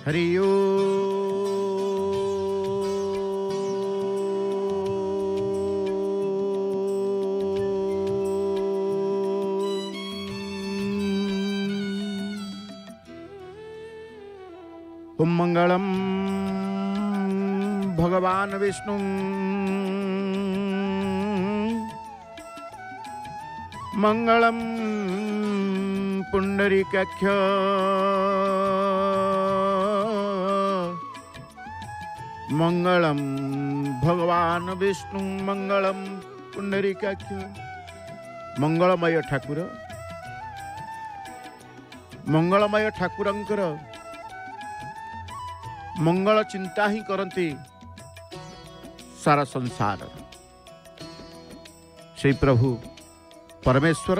हरि ओम। ओम मंगलम भगवान विष्णु मंगलम पुंडरीकाक्ष मंगलम भगवान विष्णु मंगलम पुंडरीकाक्ष। मंगलमय ठाकुर मंगलमय ठाकुरंकर मंगल चिंता ही करती सारा संसार। से प्रभु परमेश्वर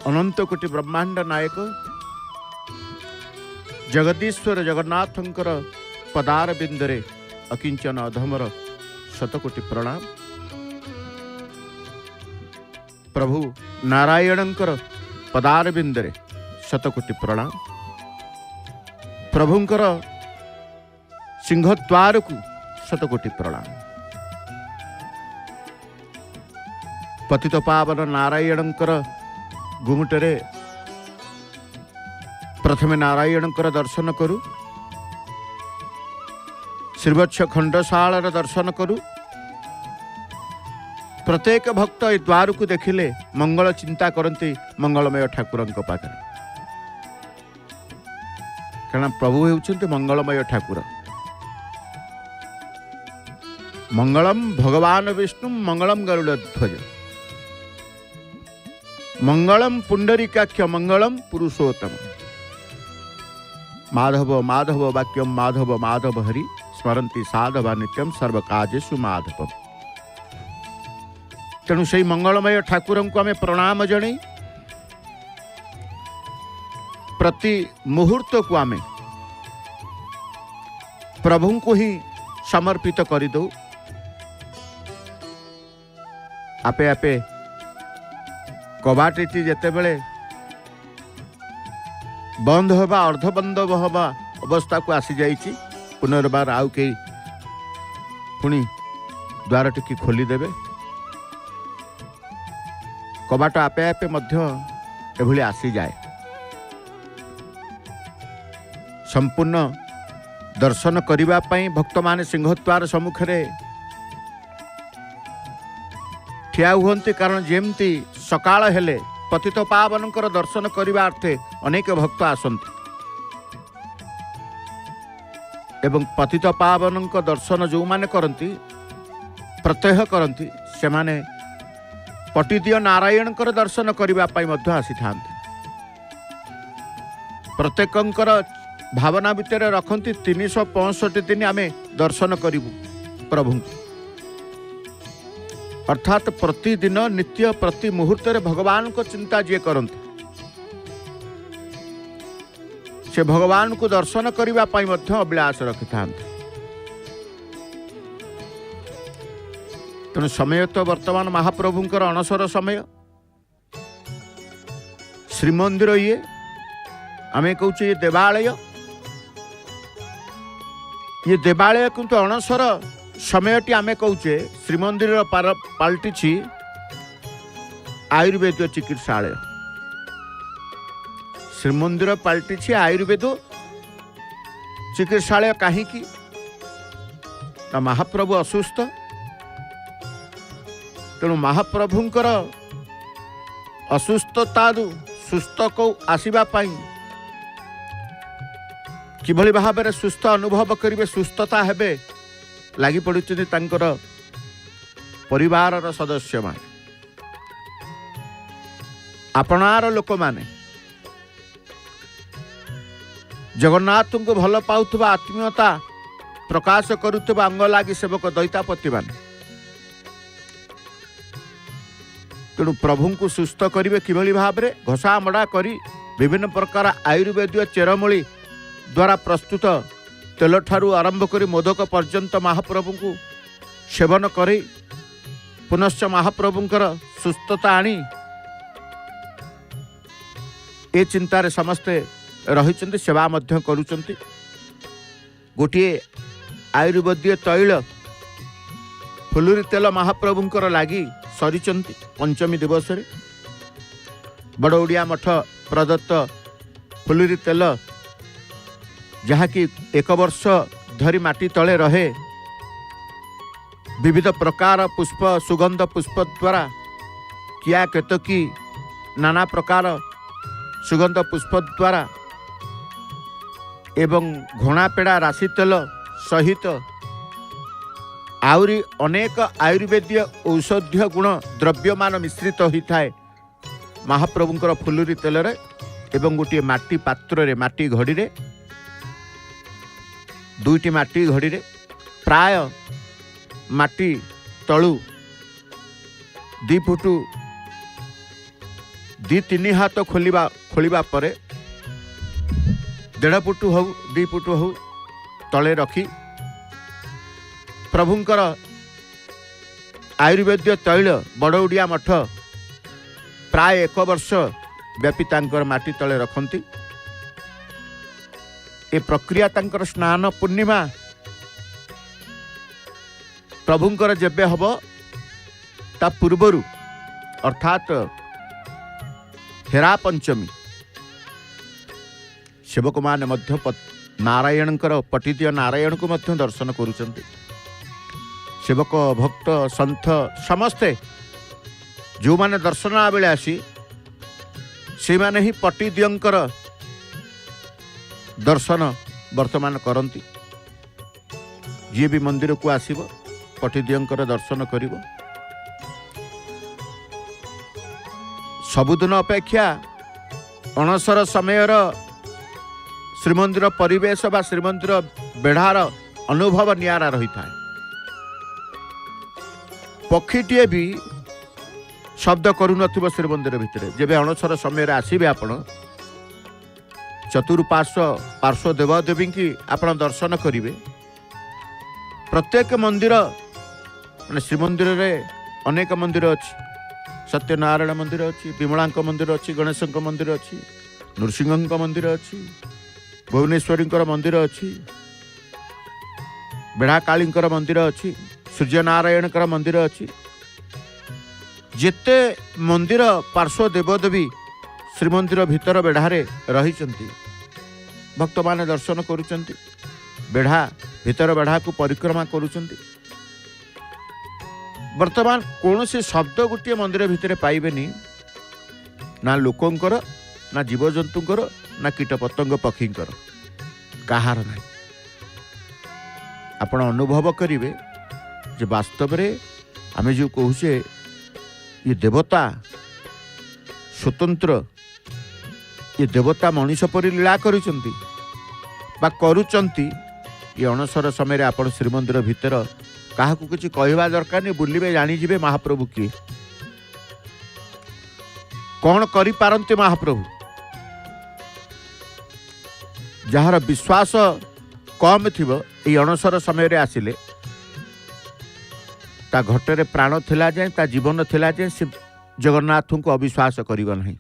अनंत कोटि ब्रह्मांड नायक जगदीश्वर जगन्नाथंकर पदार बिंदरे अकिंचन अधमर शतकोटि प्रणाम। प्रभु नारायणंकर पदार बिंदरे शतकोटि प्रणाम। प्रभुंकर सिंहद्वार को शतकोटि प्रणाम। पतित पावन नारायणंकर गुमुटरे प्रथम नारायणंकर दर्शन करू, श्रीवत्स खंडशालार दर्शन करू। प्रत्येक भक्त ए द्वार को देखिले मंगल चिंता करती मंगलमय ठाकुरंक पाखरे, कारण प्रभु हेउछन्ति मंगलमय ठाकुर। मंगलम भगवान विष्णु मंगलम गरुड़ध्वज मंगलम पुंडरीकाक्ष मंगलम पुरुषोत्तम। माधव माधव वाक्यम माधव माधव हरि स्मरन्ति साधवा नित्यम सर्वकाजेषु माधवम। तेणु से मंगलमय ठाकुर को आम प्रणाम जन प्रति मुहूर्त को आम प्रभु को ही समर्पित कर दो। आपे आपे कबाटी जेते बेले बंद होगा अर्धबंद होगा अवस्था को आसी जाइए, पुनर्बार आउ कई पुणी द्वार टी खोलीदेवे। कबाट आपे आपे मध्य एभली आसी जाए। संपूर्ण दर्शन करिबा पई भक्त माने सिंहद्वार सम्मुखरे ठिया हुअन्ति, कारण जेमती सकाळ हेले पतित पावनकर दर्शन करिबा अर्थे अनेक भक्त आसन्ति एवं पतित पावनक दर्शन जो माने करन्ति प्रत्यह करन्ति से माने पटिदिय नारायणकर दर्शन करिबा पई मध्य आसीथान्ति। प्रत्येकंकर भावना भितर रखती 365 दिन आमे दर्शन करिबु प्रभु, अर्थात प्रतिदिन नित्य प्रति मुहूर्त भगवान को चिंता जे करते से भगवान को दर्शन करिबा पई मध्य अभिलाष रखि थांते। तेणु समय तो वर्तमान महाप्रभुंकर अणसर समय। श्रीमंदिर ये आमे कहूचे ये देवालय, ये देवालय किंतु अणसर समयटी आमे कहूचे श्रीमंदिर पाल्टी आयुर्वेद चिकित्सालय। श्रीमंदिर पाल्टी आयुर्वेद चिकित्सालय कहीं महाप्रभु असुस्थ, तेणु महाप्रभुंकर असुस्थता सुस्थ को आसवा किभली भाव में सुस्थ अनुभव करेंगे, सुस्थता हेबे लगी पड़ुं परिवार सदस्य मान आपणार लोक माने जगन्नाथ को भल पाउथबा आत्मीयता प्रकाश करुथबा अंग लागी सेवक दैतापति मान। तेणु प्रभु को सुस्थ करेंगे किभली भाव में घसा मड़ा करी विभिन्न प्रकार आयुर्वेदीय चेरमूली द्वारा प्रस्तुत तेल ठारू आरंभ करी मोदक पर्यंत महाप्रभु को सेवन करी पुनश्च महाप्रभुंकर सुस्थता आनी ए चिंतार समस्ते रही सेवा मध्य करुचंती। गोटे आयुर्वेदीय तैल फुलुरी तेल महाप्रभुंकर लागी सरीचंती पंचमी दिवस रे। बड़ ओडिया मठ प्रदत्त फुलुरी तेल जहाँकि 1 वर्ष धरी माटी तले रहे, विविध प्रकार पुष्प सुगंध पुष्प द्वारा किया केतकी नाना प्रकार सुगंध पुष्प द्वारा एवं घोणा पेड़ा राशि तेल सहित आउरी अनेक आयुर्वेदीय औषधीय गुण द्रव्यमान मिश्रित होता है महाप्रभुंकर फुलुरी तेल रे। एवं गोटे माटी पात्र रे माटी घड़ी रे 2टी माटी घड़ी रे प्राय माटी तलू 2 फुट 2-3 हाथ खोलिबा परे 1.5 फुट हो 2 फुट हो तले रखी प्रभुंकर आयुर्वेद्य तैल बड़ौडिया मठ प्राय 1 वर्ष व्यापी तांकर माटी तले रखती। ए प्रक्रिया तांकर स्नान पूर्णिमा प्रभुंकर जेबे हब ता पूर्वरु अर्थात हेरा पंचमी सेवक माने मध्य नारायणकर पटिदिय नारायण को मध्य दर्शन करुचंती। सेवक भक्त संत समस्ते जो माने दर्शना बेले आसी से माने ही पटिदियंकर दर्शन वर्तमान करती। जी भी मंदिर को आसीबो पटिदियंकर दर्शन करिवो। सबुदिन अपेक्षा अणसर समयर श्रीमंदिर परिवेश बा श्रीमंदिर बेढ़ार अनुभव नियारा रही था। पक्षीटीए भी शब्द करू नथिबो श्रीमंदिर भितरे। जेबे अणसर समय आसीबे आपण पार्श्व देवदेवी की आपण दर्शन करिवे। प्रत्येक मंदिर माने श्रीमंदिर रे अनेक मंदिर अच्छी। सत्यनारायण मंदिर अच्छी, विमला मंदिर अच्छी, गणेश मंदिर अच्छी, नृसिंह मंदिर अच्छी, भुवनेश्वरी मंदिर अच्छी, बेढ़ा काली मंदिर अच्छी, सूर्यनारायण मंदिर अच्छी। जेते मंदिर पार्श्व देवदेवी श्रीमंदिर भितर बेढ़ारे रही भक्त माने दर्शन करुचंती। बेढ़ा भितर बेढ़ा को परिक्रमा करुचंती। वर्तमान कौन से शब्द गोटे मंदिर भितर पाइबेनी, ना लोकंकर ना जीवजंतुंकर ना कीटपतंग पक्षींकर कहार ना। आपण अनुभव करिवे जे वास्तव रे आमे जो कहूचे ये देवता स्वतंत्र, ये देवता मनीष परि लीला करुचंती बा करुचंती। ये अणसर समय आपण श्रीमंदिर भितर क्या किसी कहवा दरकार नहीं, बुलिबे जानीजे महाप्रभु किए, कौन करि पारंते महाप्रभु। जार विश्वास कम थिबो ए अणसर समय आसिले ता घटरे प्राण थिला जाए, ता जीवन थिला जाए से जगन्नाथ को अविश्वास करिबो नहीं।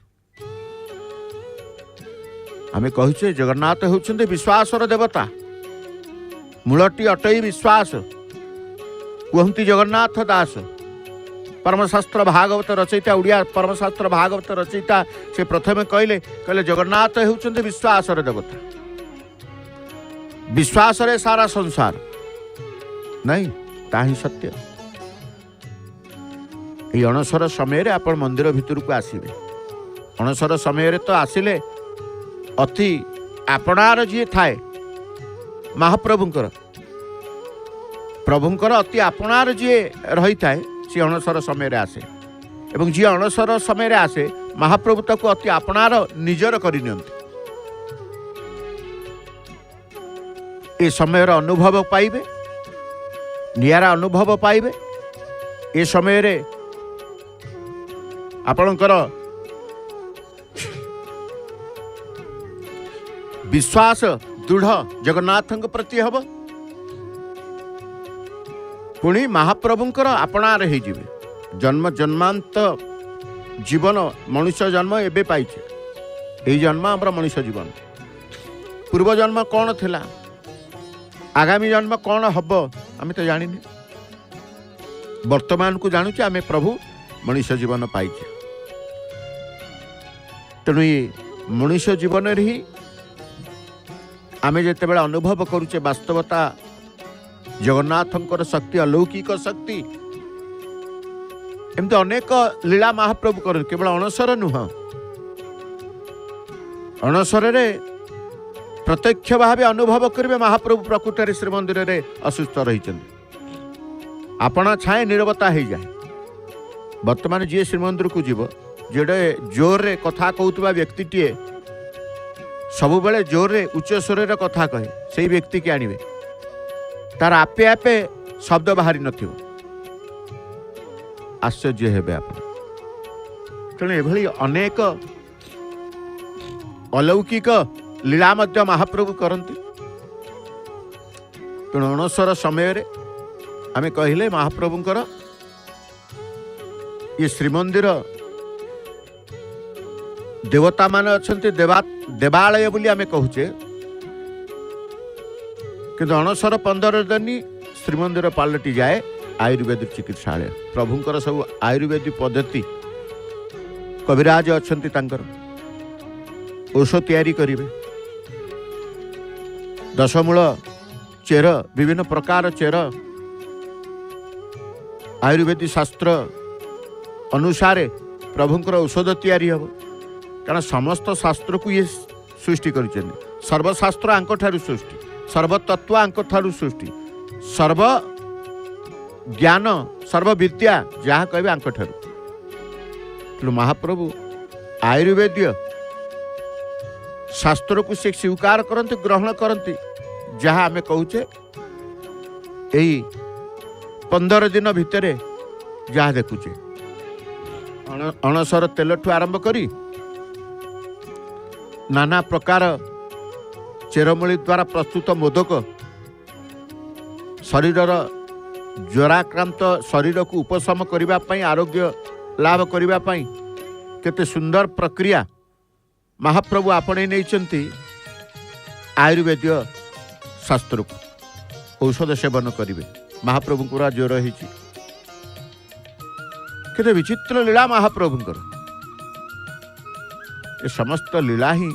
आमे कहिछे जगन्नाथ होउछन्ते विश्वासर देवता, मूलटी अटई विश्वास। कहती जगन्नाथ दास परमशास्त्र भागवत रचयिता, उड़िया परमशास्त्र भागवत रचयिता से प्रथमे कहले जगन्नाथ होउछन्ते विश्वासर देवता। विश्वास रे सारा संसार नहीं, ताही सत्य। ये अणसर समय आपण मंदिर भितर को आसीबे। अणसर समय तो आसिले अति आपणार जी थाए महाप्रभुंकर, प्रभुंकर अति आपणार जी रही थाए सी अणसर समय आसे। एवं जी अणसर समय आसे महाप्रभु ताको अति आपणार निजर करनियंती। ए समय अनुभव पाइबे, नियारा अनुभव पाइबे। ए समय रे आपणकर विश्वास दृढ़ जगन्नाथ प्रति हब, पुणी महाप्रभुंकर आपणार हो जिवे। जन्म जन्मांत जीवन मनुष्य जन्म एबे पाइछे, एई जन्म हमर मनुष्य जीवन पूर्व जन्म कौन थिला आगामी जन्म कौन हब आम तो जानी वर्तमान को जानुचे आम प्रभु मनुष्य जीवन पाइचे तेणु ये मनुष्य जीवन ही आम जिते बड़े अनुभव करुचे वास्तवता जगन्नाथंकर शक्ति अलौकिक शक्ति एमती अनेक लीला महाप्रभु कर केवल अणसर नुह अणसर प्रत्यक्ष भाव अनुभव करेंगे महाप्रभु प्रकृत श्रीमंदिर में असुस्थ रही आपण छाए नीरवता हो जाए वर्तमान जी श्रीमंदिर को जीव जेडे जोर रे कथा कहूबा व्यक्तिटीए सब बेले जोर रे उच्च स्वर रे कथा कहे से व्यक्ति के आनिबे तार आपे आपे शब्द बाहरी नथिबो आश्चर्य हेबे आपण तेणु एभली अनेक अलौकिक लीला मध्य महाप्रभु करती तेणु अणसर समय रे आमे कहिले महाप्रभुंकर ये श्रीमंदिर देवता मान अच्छे देवालय बोली आमे कहूचे किंतु अणसर 15 दिन श्रीमंदिर पलटि जाए आयुर्वेदिक चिकित्सालय प्रभुंकर सब आयुर्वेदिक पद्धति कविराज अच्छंती तांकर औषध तैयारी करिवे दशमूल चेर विभिन्न प्रकार चेर आयुर्वेदिक शास्त्र अनुसार प्रभुंकर औषध तैयारी हम कारण समस्त शास्त्र को ये सृष्टि कर सर्वशास्त्र आंक ठारू सृष्टि सर्वतत्व आंक ठारू सृष्टि सर्व ज्ञान सर्वविद्या जहाँ कहे आंक ठारू महाप्रभु आयुर्वेद्य शास्त्र को से स्वीकार करते ग्रहण करती जहाँ आम कहूचे यही 15 दिन भितर जहाँ देखुचे अणसर तेल ठू आरंभ करी नाना प्रकार चेरमूली द्वारा प्रस्तुत मोदक शरीरर ज्वराक्रांत शरीर को उपशम करने आरोग्य लाभ करने केते सुंदर प्रक्रिया महाप्रभु आपणे नहीं आयुर्वेद शास्त्र को औषध सेवन करेंगे महाप्रभु पूरा ज्वर होते विचित्र लीला महाप्रभुंकर ये समस्त लीला ही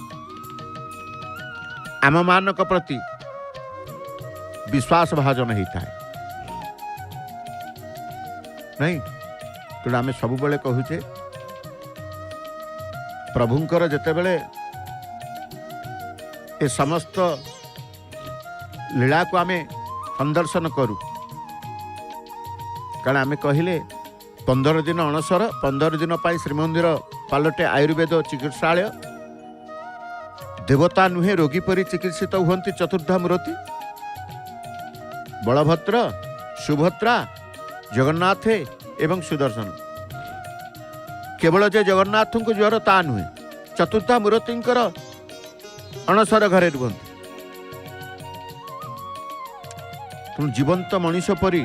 आम मान प्रति विश्वास भाजन होता है नहीं तेणु आम सब बेले कहूचे प्रभुंकर जेते बेले ये समस्त लीला को आम संदर्शन करूँ कारण आम कहले 15 दिन अणसर 15 दिन पर श्रीमंदिर पलटे आयुर्वेद चिकित्सालय देवता नुहे रोगी परी चिकित्सित हुंती चतुर्धा मूर्ति बलभद्र सुभद्रा जगन्नाथ एवं सुदर्शन केवल जे जगन्नाथ को ज्वर ता नुहे चतुर्था मूर्तिंकर अणसर घरे रुहंती तुम जीवंत मनीष परी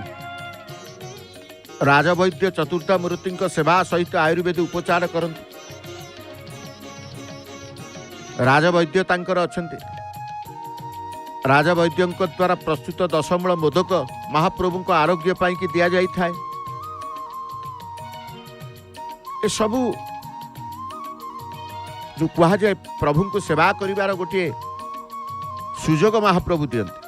राजवैद्य चतुर्था मूर्ति सेवा सहित आयुर्वेद उपचार करते राजवैद्य तांकर अछंती राजवैद्य द्वारा प्रस्तुत दशमूल मोदक महाप्रभु को आरोग्य पाई कि दिया जाई थाए ए सबू जो कहा जाए प्रभु को सेवा करिवार गोटे सुजोग महाप्रभु दियंती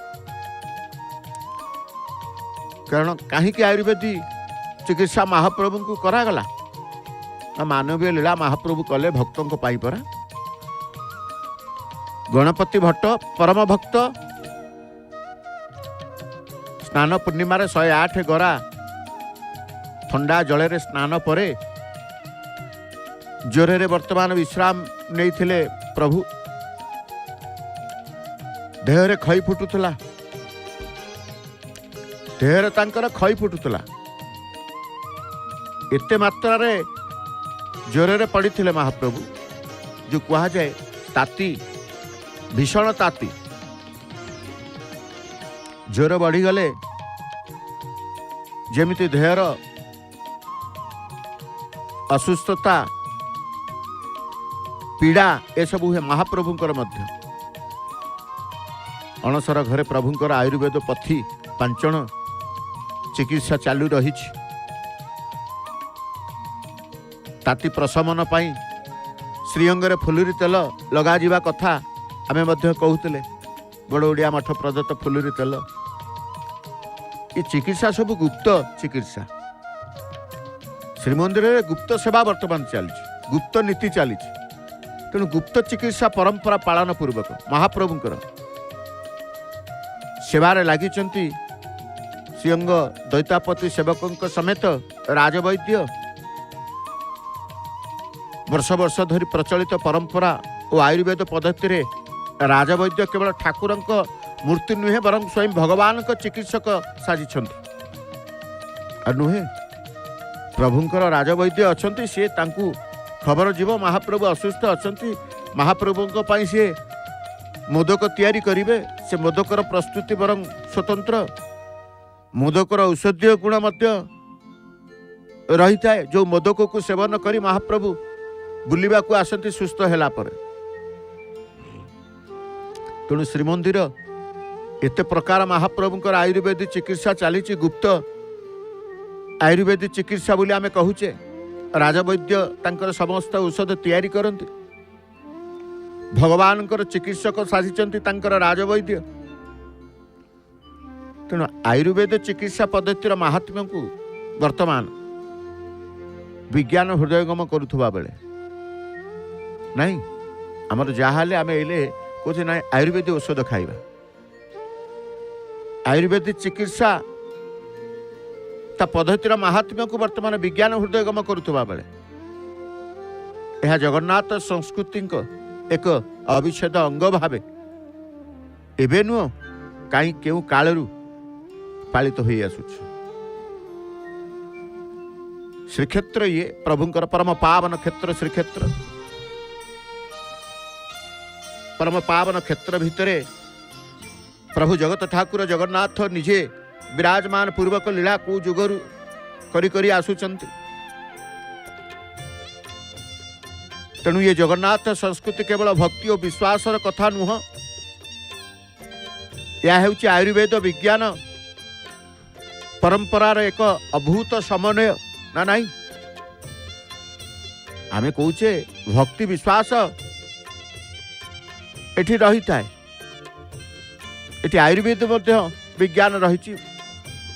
कारण कहीं आयुर्वेदिक चिकित्सा महाप्रभु को करागला मानवीय लीला महाप्रभु कले भक्तों को पाई परा गणपति भट्ट परम भक्त स्नान पूर्णिमा 108 गरा ठंडा जल स्नान पर ज्वरे वर्तमान विश्राम नहीं थिले प्रभु देहरे खई फुटुला देहरे तांकर खई फुटुला एते मात्रा रे ज्वरे पड़ी थिले महाप्रभु जो कहा जाए ताती भीषण ताती ज्वर बढ़ीगले जेमिति देहर असुस्थता पीड़ा ए सब हुए महाप्रभुंकर मध्य अणसर घरे प्रभुंकर आयुर्वेद पथी पांचण चिकित्सा चालू रही। ताती प्रशमन पाई श्रीअंगरे फुलुरी तेल लगा जिबा कथा आमे मध्य कहूले। बड़ ओडिया मठ प्रदत्त फुलुरी तेल ये चिकित्सा सब गुप्त चिकित्सा। श्रीमंदिर में गुप्त सेवा वर्तमान चली, गुप्त नीति चली। तेणु गुप्त चिकित्सा परंपरा पालन पूर्वक महाप्रभुंकर सेवारे लगी श्रीअंग दैतापति सेवक समेत राजवैद्य। वर्ष वर्ष धरी प्रचलित परंपरा और आयुर्वेद पद्धति रे राजवैद्य केवल ठाकुर मूर्ति नुहे बरं स्वयं भगवान को चिकित्सक साजी नुहे। प्रभुंकर राजवैद्य अच्छा सी तांकू खबर जीव महाप्रभु असुस्थ अच्छा महाप्रभु सी मोदक तैयारी करिवे। से मोदकर प्रस्तुति बरं स्वतंत्र मोदकर औषधीय गुण रही थाए। जो मोदक को सेवन करी महाप्रभु बुलिबा को आसती सुस्थ हैला पर। तेणु श्रीमंदिर एते प्रकार महाप्रभुंकर आयुर्वेदिक चिकित्सा चली। गुप्त आयुर्वेदिक चिकित्सा बोली आमे कहूचे। राजवैद्य तांकर समस्त औषध तैयारी करते। भगवान चिकित्सक साजिचंती तांकर राजवैद्य। तेणु आयुर्वेद चिकित्सा पद्धतिर महात्म्य को वर्तमान विज्ञान हृदयगम करुवा बेले नहीं आमर जहाँ आम एले कहे ना आयुर्वेदिक औषध खाइबा। आयुर्वेदिक चिकित्सा ता पद्धतिर महात्म्य को वर्तमान विज्ञान हृदयगम करुवा बेले यह जगन्नाथ संस्कृति एक अविच्छेद अंग भावे एवं नुह कहीं क्यों कालरू पालित हो आसुच। श्रीक्षेत्र ये प्रभुंकर परम पावन क्षेत्र। श्रीक्षेत्र परम पावन क्षेत्र भितरे प्रभु जगत ठाकुर जगन्नाथ निजे विराजमान पूर्वक लीला को जुगरु करी करी आसुचंती। तेणु ये जगन्नाथ संस्कृति केवल भक्ति और विश्वासर कथा नुह। यह हेउची आयुर्वेद विज्ञान परंपरार एक अभूत समन्वय ना नहीं। आमे कहूचे भक्ति विश्वास एठी रही थाए। एठी आयुर्वेद मध्य विज्ञान रही।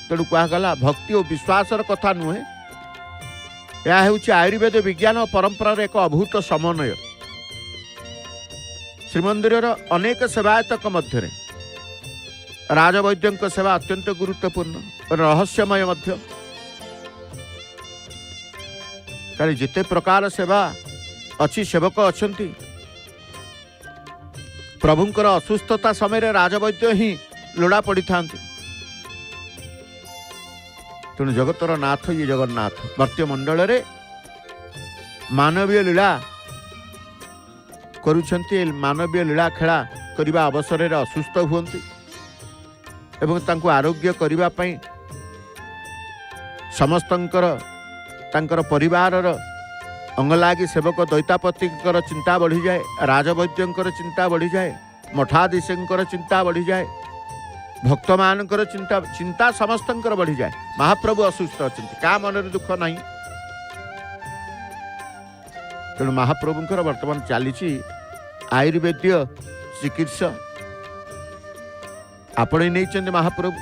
तेणु कहगला भक्ति और विश्वासर कथा नुहे। यह हेउची आयुर्वेद विज्ञान और परंपरार एक अभूत समन्वय। श्रीमंदिर अनेक सेवायतक मध्य राजवैद्य सेवा अत्यंत गुरुत्वपूर्ण रहस्यमय मध्य। कारण जिते प्रकार सेवा अच्छी सेवक अच्छा प्रभुंकर असुस्थता समय राजवैद्य ही लोड़ा पड़ी था। तेणु जगतर नाथ ये जगन्नाथ भक्ति मंडल रे मानवीय लीला करुछंती। मानवीय लीला खेला करने अवसर रे असुस्थ हुअंती एवं तांको आरोग्य करने पाई समस्तंकर तांकर परिवारर अंगलागी सेवक दैतापतिंकर चिंता बढ़ी जाए। राजवैद्यंकर चिंता बढ़ी जाए। मठाधीशंकर चिंता बढ़ी जाए। भक्त मानकर चिंता चिंता समस्तंकर बढ़ी जाए। महाप्रभु असुस्थ अच्छा क्या मन दुख नहीं। तेणु महाप्रभुंकर वर्तमान चली आयुर्वेदीय चिकित्सा आपणे नहीं। महाप्रभु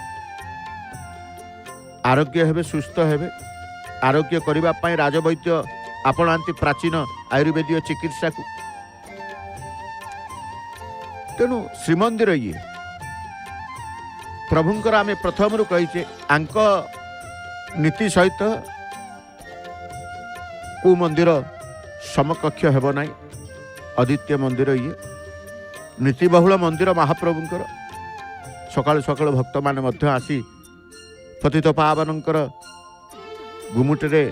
आरोग्य हेबे सुस्थ हेबे। आरोग्य करने पाई राजवैद्य आपणांती प्राचीन आयुर्वेदीय चिकित्सा को। तेणु श्रीमंदिर ये प्रभुंकर आमे प्रथम रु कहीचे आंक नीति सहित को मंदिर समकक्ष हेब नाई। अद्वितीय मंदिर ये नीति बहुल मंदिर महाप्रभुंकर। सकाळु सकाळु भक्त माने मध्य आसी पतित पावनंकर गुमुटे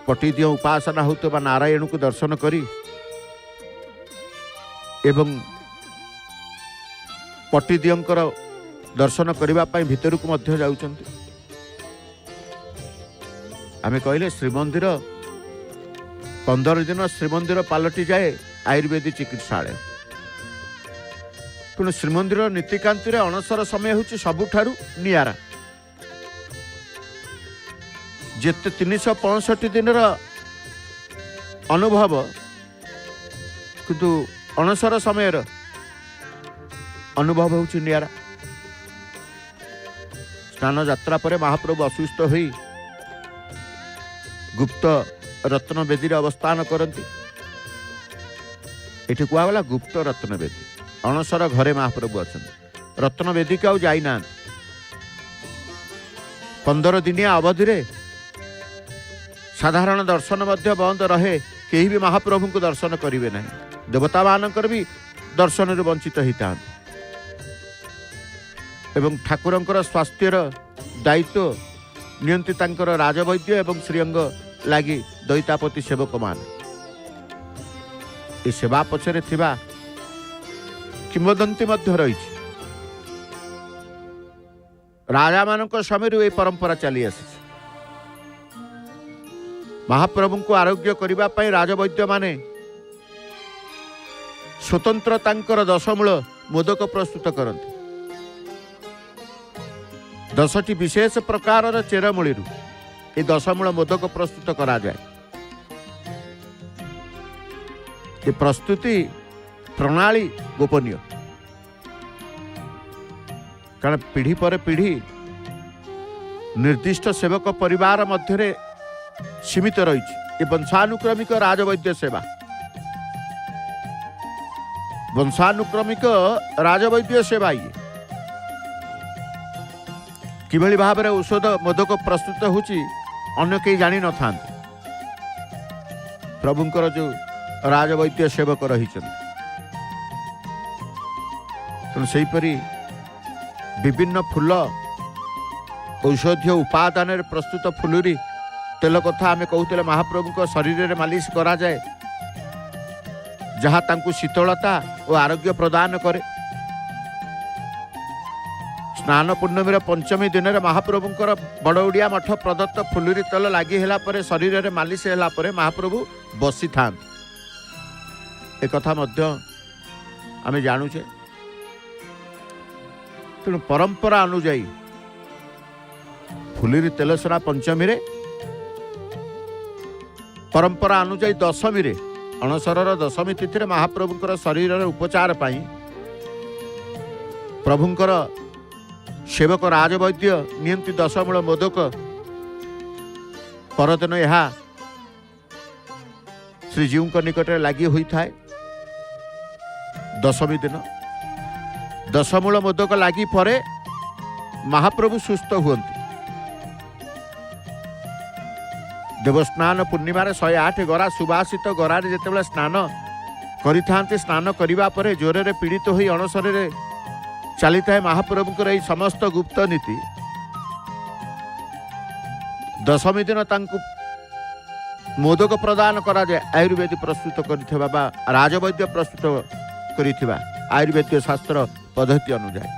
पटिदिय उपासना होता नारायण को दर्शन करी एवं पटिदियंकर दर्शन करने भितर को मध्य जाउचंती। आमे कहले श्रीमंदिर 15 दिन श्रीमंदिर पलटि जाए आयुर्वेदिक चिकित्सालय। ତେଣୁ ଶ୍ରୀମନ୍ଦିର ନୀତିକାନ୍ତିରେ ଅଣସର ସମୟ ହେଉଛି ସବୁଠାରୁ ନିଆରା। ଯେତେ 365 ଦିନର ଅନୁଭବ କିନ୍ତୁ ଅଣସର ସମୟର ଅନୁଭବ ହେଉଛି ନିଆରା। ସ୍ନାନ ଯାତ୍ରା ପରେ ମହାପ୍ରଭୁ ଅସୁସ୍ଥ ହୋଇ ଗୁପ୍ତ ରତ୍ନ ବେଦୀରେ ଅବସ୍ଥାନ କରନ୍ତି। ଏଠି କୁହାଗଲା ଗୁପ୍ତ ରତ୍ନ ବେଦୀ। ଅଣସର ଘରେ ମହାପ୍ରଭୁ ଅଛନ୍ତି, ରତ୍ନ ବେଦୀକୁ ଆଉ ଯାଇନାହାନ୍ତି। 15 ଦିନିଆ ଅବଧିରେ ସାଧାରଣ ଦର୍ଶନ ମଧ୍ୟ ବନ୍ଦ ରହେ, କେହି ବି ମହାପ୍ରଭୁଙ୍କୁ ଦର୍ଶନ କରିବେ ନାହିଁ। ଦେବତାମାନଙ୍କର ବି ଦର୍ଶନରୁ ବଞ୍ଚିତ ହୋଇଥାନ୍ତି ଏବଂ ଠାକୁରଙ୍କର ସ୍ୱାସ୍ଥ୍ୟର ଦାୟିତ୍ୱ ନିଅନ୍ତି ତାଙ୍କର ରାଜବୈଦ୍ୟ ଏବଂ ଶ୍ରୀଅଙ୍ଗ ଲାଗି ଦଇତାପତି ସେବକମାନେ। ଏ ସେବା ପଛରେ ଥିବା କିମ୍ବଦନ୍ତୀ ମଧ୍ୟ ରହିଛି। ରାଜାମାନଙ୍କ ସମୟରୁ ଏହି ପରମ୍ପରା ଚାଲି ଆସିଛି। ମହାପ୍ରଭୁଙ୍କୁ ଆରୋଗ୍ୟ କରିବା ପାଇଁ ରାଜବୈଦ୍ୟମାନେ ସ୍ୱତନ୍ତ୍ର ତାଙ୍କର ଦଶମୂଳ ମୋଦକ ପ୍ରସ୍ତୁତ କରନ୍ତି। 10ଟି ବିଶେଷ ପ୍ରକାରର ଚେରମୂଳିରୁ ଏ ଦଶମୂଳ ମୋଦକ ପ୍ରସ୍ତୁତ କରାଯାଏ। ଏ ପ୍ରସ୍ତୁତି ପ୍ରଣାଳୀ ଗୋପନୀୟ, କାରଣ ପିଢ଼ି ପରେ ପିଢ଼ି ନିର୍ଦ୍ଦିଷ୍ଟ ସେବକ ପରିବାର ମଧ୍ୟରେ ସୀମିତ ରହିଛି। ଏ ବଂଶାନୁକ୍ରମିକ ରାଜବୈଦ୍ୟ ସେବା, ବଂଶାନୁକ୍ରମିକ ରାଜବୈଦ୍ୟ ସେବା। ଇଏ କିଭଳି ଭାବରେ ଔଷଧ ମୋଦକ ପ୍ରସ୍ତୁତ ହେଉଛି ଅନ୍ୟ କେହି ଜାଣିନଥାନ୍ତି। ପ୍ରଭୁଙ୍କର ଯେଉଁ ରାଜବୈଦ୍ୟ ସେବକ ରହିଛନ୍ତି, ତେଣୁ ସେହିପରି ବିଭିନ୍ନ ଫୁଲ ଔଷଧୀୟ ଉପାଦାନରେ ପ୍ରସ୍ତୁତ ଫୁଲୁରି ତେଲ କଥା ଆମେ କହୁଥିଲେ ମହାପ୍ରଭୁଙ୍କ ଶରୀରରେ ମାଲିସ କରାଯାଏ, ଯାହା ତାଙ୍କୁ ଶୀତଳତା ଓ ଆରୋଗ୍ୟ ପ୍ରଦାନ କରେ। ସ୍ନାନ ପୂର୍ଣ୍ଣମୀର ପଞ୍ଚମୀ ଦିନରେ ମହାପ୍ରଭୁଙ୍କର ବଡ଼ଉଡ଼ିଆ ମଠ ପ୍ରଦତ୍ତ ଫୁଲୁରି ତେଲ ଲାଗି ହେଲା ପରେ, ଶରୀରରେ ମାଲିସ ହେଲା ପରେ ମହାପ୍ରଭୁ ବସିଥାନ୍ତି। ଏକଥା ମଧ୍ୟ ଆମେ ଜାଣୁଛେ। ତେଣୁ ପରମ୍ପରା ଅନୁଯାୟୀ ଫୁଲୁରି ତେଲ ସରା ପଞ୍ଚମୀରେ, ପରମ୍ପରା ଅନୁଯାୟୀ ଦଶମୀରେ, ଅଣସରର ଦଶମୀ ତିଥିରେ ମହାପ୍ରଭୁଙ୍କର ଶରୀରର ଉପଚାର ପାଇଁ ପ୍ରଭୁଙ୍କର ସେବକ ରାଜବୈଦ୍ୟ ନିଅନ୍ତି ଦଶମୂଳ ମୋଦକ। ପରଦିନ ଏହା ଶ୍ରୀଜୀଉଙ୍କ ନିକଟରେ ଲାଗି ହୋଇଥାଏ। ଦଶମୀ ଦିନ ଦଶମୂଳ ମୋଦକ ଲାଗି ପରେ ମହାପ୍ରଭୁ ସୁସ୍ଥ ହୁଅନ୍ତି। ଦେବସ୍ନାନ ପୂର୍ଣ୍ଣିମାରେ 108 ଗରା ସୁବାସିତ ଗରାରେ ଯେତେବେଳେ ସ୍ନାନ କରିଥାନ୍ତି, ସ୍ନାନ କରିବା ପରେ ଜ୍ୱରରେ ପୀଡ଼ିତ ହୋଇ ଅଣସରରେ ଚାଲିଥାଏ ମହାପ୍ରଭୁଙ୍କର ଏହି ସମସ୍ତ ଗୁପ୍ତ ନୀତି। ଦଶମୀ ଦିନ ତାଙ୍କୁ ମୋଦକ ପ୍ରଦାନ କରାଯାଏ ଆୟୁର୍ବେଦ ପ୍ରସ୍ତୁତ କରିଥିବା ବା ରାଜବୈଦ୍ୟ ପ୍ରସ୍ତୁତ କରିଥିବା ଆୟୁର୍ବେଦ୍ୟ ଶାସ୍ତ୍ର ପଦ୍ଧତି ଅନୁଯାୟୀ।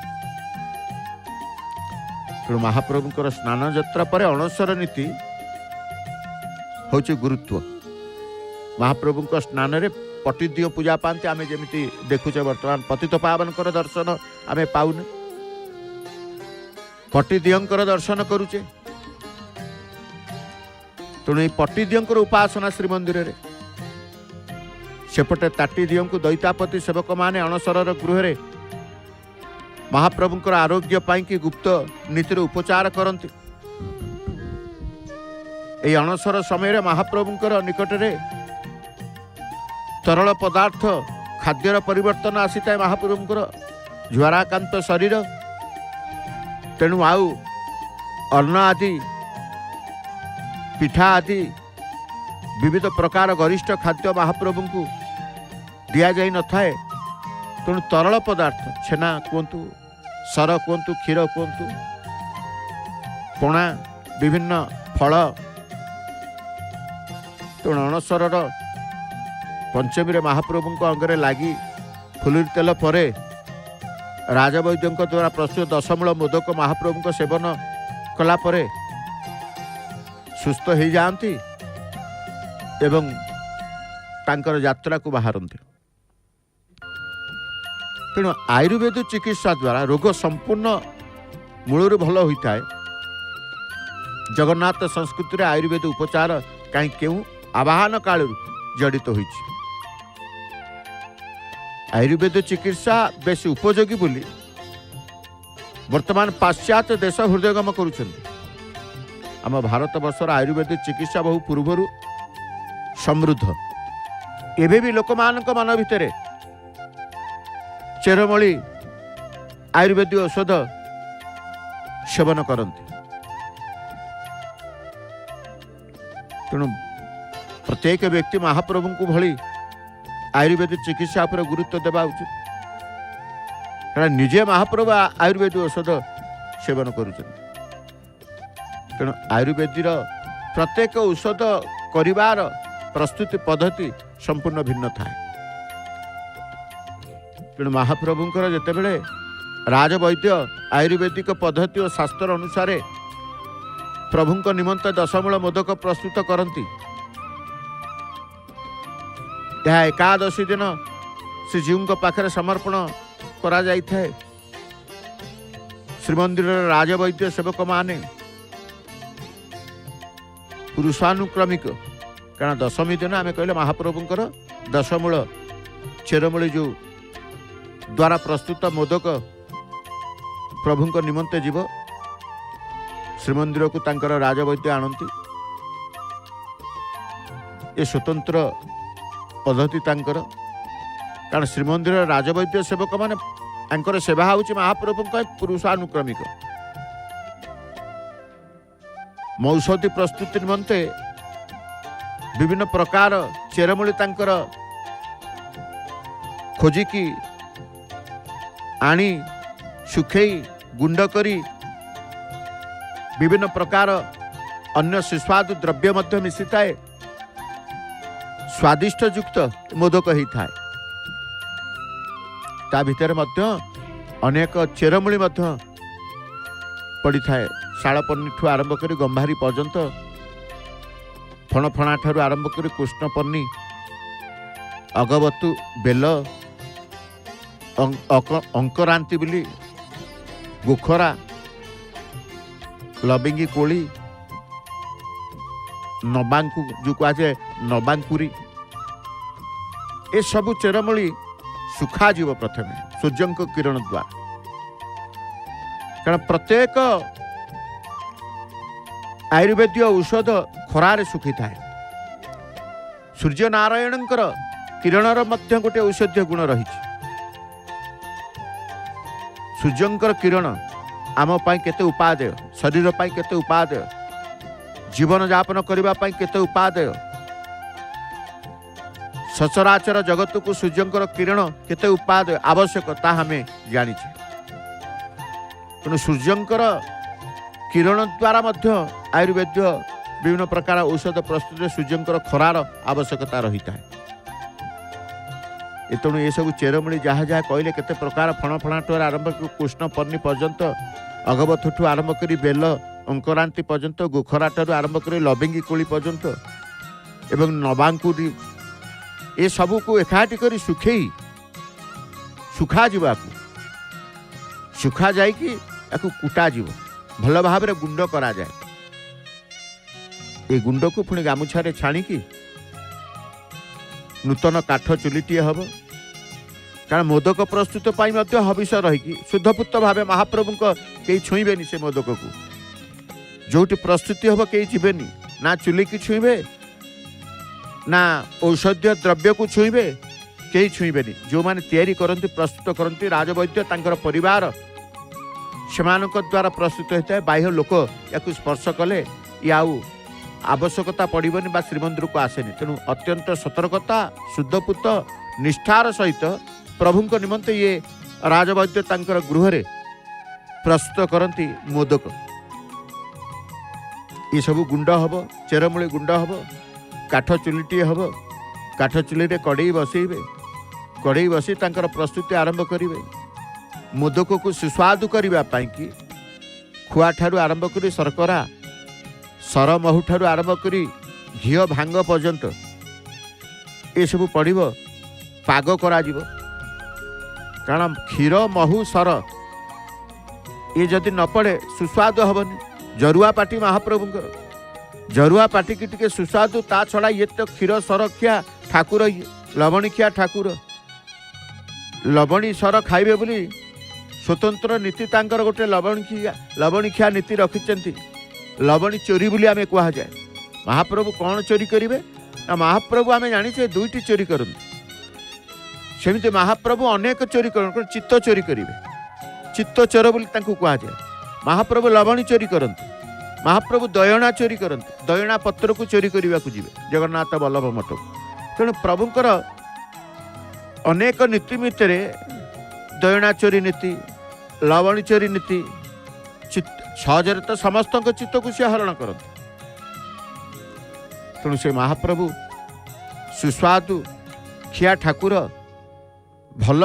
ତେଣୁ ମହାପ୍ରଭୁଙ୍କର ସ୍ନାନ ଯାତ୍ରା ପରେ ଅଣସର ନୀତି ହେଉଛି ଗୁରୁତ୍ୱ। ମହାପ୍ରଭୁଙ୍କ ସ୍ନାନରେ ପଟିଦିଅ ପୂଜା ପାଆନ୍ତି। ଆମେ ଯେମିତି ଦେଖୁଛେ ବର୍ତ୍ତମାନ ପତିତ ପାବନଙ୍କର ଦର୍ଶନ ଆମେ ପାଉନେ, ପଟିଦିଅଙ୍କର ଦର୍ଶନ କରୁଛେ। ତେଣୁ ଏହି ପଟିଦିଅଙ୍କର ଉପାସନା ଶ୍ରୀମନ୍ଦିରରେ, ସେପଟେ ତାଟିଦିଅଙ୍କୁ ଦଇତାପତି ସେବକମାନେ ଅଣସରର ଗୃହରେ ମହାପ୍ରଭୁଙ୍କର ଆରୋଗ୍ୟ ପାଇଁକି ଗୁପ୍ତ ନୀତିରେ ଉପଚାର କରନ୍ତି। ଏହି ଅଣସର ସମୟରେ ମହାପ୍ରଭୁଙ୍କର ନିକଟରେ ତରଳ ପଦାର୍ଥ ଖାଦ୍ୟର ପରିବର୍ତ୍ତନ ଆସିଥାଏ। ମହାପ୍ରଭୁଙ୍କର ଜ୍ୱରାକାନ୍ତ ଶରୀର, ତେଣୁ ଆଉ ଅନ୍ନ ଆଦି, ପିଠା ଆଦି ବିବିଧ ପ୍ରକାର ଗରିଷ୍ଠ ଖାଦ୍ୟ ମହାପ୍ରଭୁଙ୍କୁ ଦିଆଯାଇ ନଥାଏ। ତେଣୁ ତରଳ ପଦାର୍ଥ, ଛେନା କୁହନ୍ତୁ, ସର କୁହନ୍ତୁ, କ୍ଷୀର କୁହନ୍ତୁ, ପଣା, ବିଭିନ୍ନ ଫଳ। ତେଣୁ ଅଣସରର ପଞ୍ଚମୀରେ ମହାପ୍ରଭୁଙ୍କ ଅଙ୍ଗରେ ଲାଗି ଫୁଲୁରି ତେଲ ପରେ ରାଜବୈଦ୍ୟଙ୍କ ଦ୍ୱାରା ପ୍ରସ୍ତୁତ ଦଶମୂଳ ମୋଦକ ମହାପ୍ରଭୁଙ୍କ ସେବନ କଲା ପରେ ସୁସ୍ଥ ହୋଇଯାଆନ୍ତି ଏବଂ ତାଙ୍କର ଯାତ୍ରାକୁ ବାହାରନ୍ତି। तेणु आयुर्वेद चिकित्सा द्वारा रोग संपूर्ण मूलर भल होता है। जगन्नाथ संस्कृति में आयुर्वेद उपचार कहीं क्यों आवाहन काल जड़ित हो। आयुर्वेद चिकित्सा बेस उपयोगी बोली वर्तमान पाश्चात्य देश हृदयगम करुछन्ति। आम भारत वर्षर आयुर्वेद चिकित्सा बहु पूर्वर समृद्ध। एबे भी लोक मन भितर चेरमूली आयुर्वेदिक औषध सेवन करते। तेणु प्रत्येक व्यक्ति महाप्रभु को भली आयुर्वेद चिकित्सा पर गुरुत्व देवा उचित। कारण निजे महाप्रभु आयुर्वेद औषध सेवन करुछन्ति। तेणु आयुर्वेदीर प्रत्येक औषध करिवार प्रस्तुति पद्धति संपूर्ण भिन्न थाए। तेणु महाप्रभुंकर जेतेबेले राजवैद्य आयुर्वेदिक पद्धति और शास्त्र अनुसार प्रभुंक निमंत दशमूल मोदक प्रस्तुत करती। यह एकादशी दिन श्रीजीव पाखे समर्पण करा जाई थाए। श्रीमंदिर राजवैद्य सेवक माने पुरुषानुक्रमिक कारण दशमी दिन आम कहले महाप्रभुंकर दशमूल चेरमूली जो द्वारा प्रस्तुत मोदक प्रभुंक निमंते जीव श्रीमंदिर को तांकर राजवैद्य आणती। ये स्वतंत्र पद्धति तांकर कारण श्रीमंदिर राजवैद्य सेवक माने तांकर सेवा होची महाप्रभु पुरुषानुक्रमिक। मौषधि प्रस्तुति निमंते विभिन्न प्रकार चेरमूली तांकर खोजिकी आनी सुखेई गुंड करी विभिन्न प्रकार अन्य सुस्वादु द्रव्य मध्य मिसी थाए। स्वादिष्ट युक्त मोदक ही थाए। ता भितर मध्य अनेक चेरमूली मध्य पड़ी थाए। शालपन्नी ठू आरंभ करी गंभारी पर्यंत फणफणा ठारू आरंभ करी कृष्णपन्नी अगबतु बेल अंकरांति बिली गुखरा लबिंगी कोली नबांकु जो कहुए नबांकुरी ए सबु चेरमूली सुखा जीव प्रथम सूर्य किरण द्वारा। कारण प्रत्येक आयुर्वेद औषध खरारे सुखी थाए। सूर्य नारायण किरणर मध्य गोटे औषधीय गुण रही। सूर्यंकर किरण आम पाई केते उपादेय, शरीर पाई केते उपादेय, जीवन यापन करबा पाई केते उपादेय। सचराचर जगत को सूर्यंकर किरण केते उपादेय आवश्यक ता हमें जानिछे। तेणु सूर्यंकर किरण द्वारा मध्य आयुर्वेद विभिन्न प्रकार औषध प्रस्तुत सूर्यंकर खरार आवश्यकता रही है। तेणु ये सब चेरमूली जहाँ जहाँ कहले केते प्रकार फणफणाठू आरंभ कृष्ण पन्नी पर्यंत अगबथठू आरंभ करी बेल अंकरांति पर्यंत गुखराठू आरंभ करी लबिंगी कोली पर्यंत एवं नबांकुरी ये सबू को एकाठी करी सुखेई सुखा जीवाकू सुखा जाइकी कुटा जीव भल भाव गुंड करा जाए। ये गुंड को पुणी गामुछारे छाणिकी नूतन काठ चुलीटीए हम। कारण मोदक प्रस्तुत पाई मध्य हविष रही शुद्धपुत भाव महाप्रभु कई छुईबेनी से मोदक को जोटी प्रस्तुति हम कई जीवेनी ना चुली की छुईबे ना औषधीय द्रव्य को छुईबे कई छुईबेनी। जो माने तैयारी करती प्रस्तुत करती राजवैद्य तांकर परिवार सेमानक द्वारा प्रस्तुत होता है। बाह्य लोक या स्पर्श कले या आवश्यकता पड़बनी बा श्रीमंदिर को आसेनी। तेणु अत्यंत सतर्कता शुद्धपुत निष्ठार सहित प्रभुंक निमंते ये राजवैद्य तांकर गृह प्रस्तुत करती मोदक। ये सब गुंड हम चेरमूली गुंड हम काठ चुलीटी हम काठ चुली रे कड़ई बसैबे कड़ई बसी तांकर प्रस्तुति आरंभ करेंगे। मोदक को सुस्वादु करने की खुआ ठारू आरंभ करी शर्करा सर महू ठारू आरंभ करी घी भांग पर्यंत ये सब पड़ब पाग करा କାରଣ କ୍ଷୀର ମହୁ ସର ये जदि न पड़े सुस्वादु हेनी जरुआ पाटी महाप्रभुंकर जरुआ पाटी की टिके सुस्वादु ता छड़ा ये तो क्षीर सर खिया ठाकुर ये लवणी खिया ठाकुर लवणी सर खाइबे बोली स्वतंत्र नीति तांकर गोटे लवणी खिया नीति रखिंट लवणी चोरी बोली आमे कहा जाए महाप्रभु कौन चोरी करेंगे ना महाप्रभु आमे जानी दुईटी चोरी करते सेमती महाप्रभु अनेक चोरी कर चित्त चोरी करेंगे चित्त चोर बोली कहा जाए महाप्रभु लवणी चोरी करते महाप्रभु दयणा चोरी करते दयणा पत्र को चोरी करने को जी जगन्नाथ बल्लभ मठ तेणु प्रभुंकर अनेक नीति भितर दयणा चोरी नीति लवणी चोरी नीति सहजरे तो समस्त चित्त को सी हरण करते तेणु से महाप्रभु सुस्वादु खिया ठाकुर भल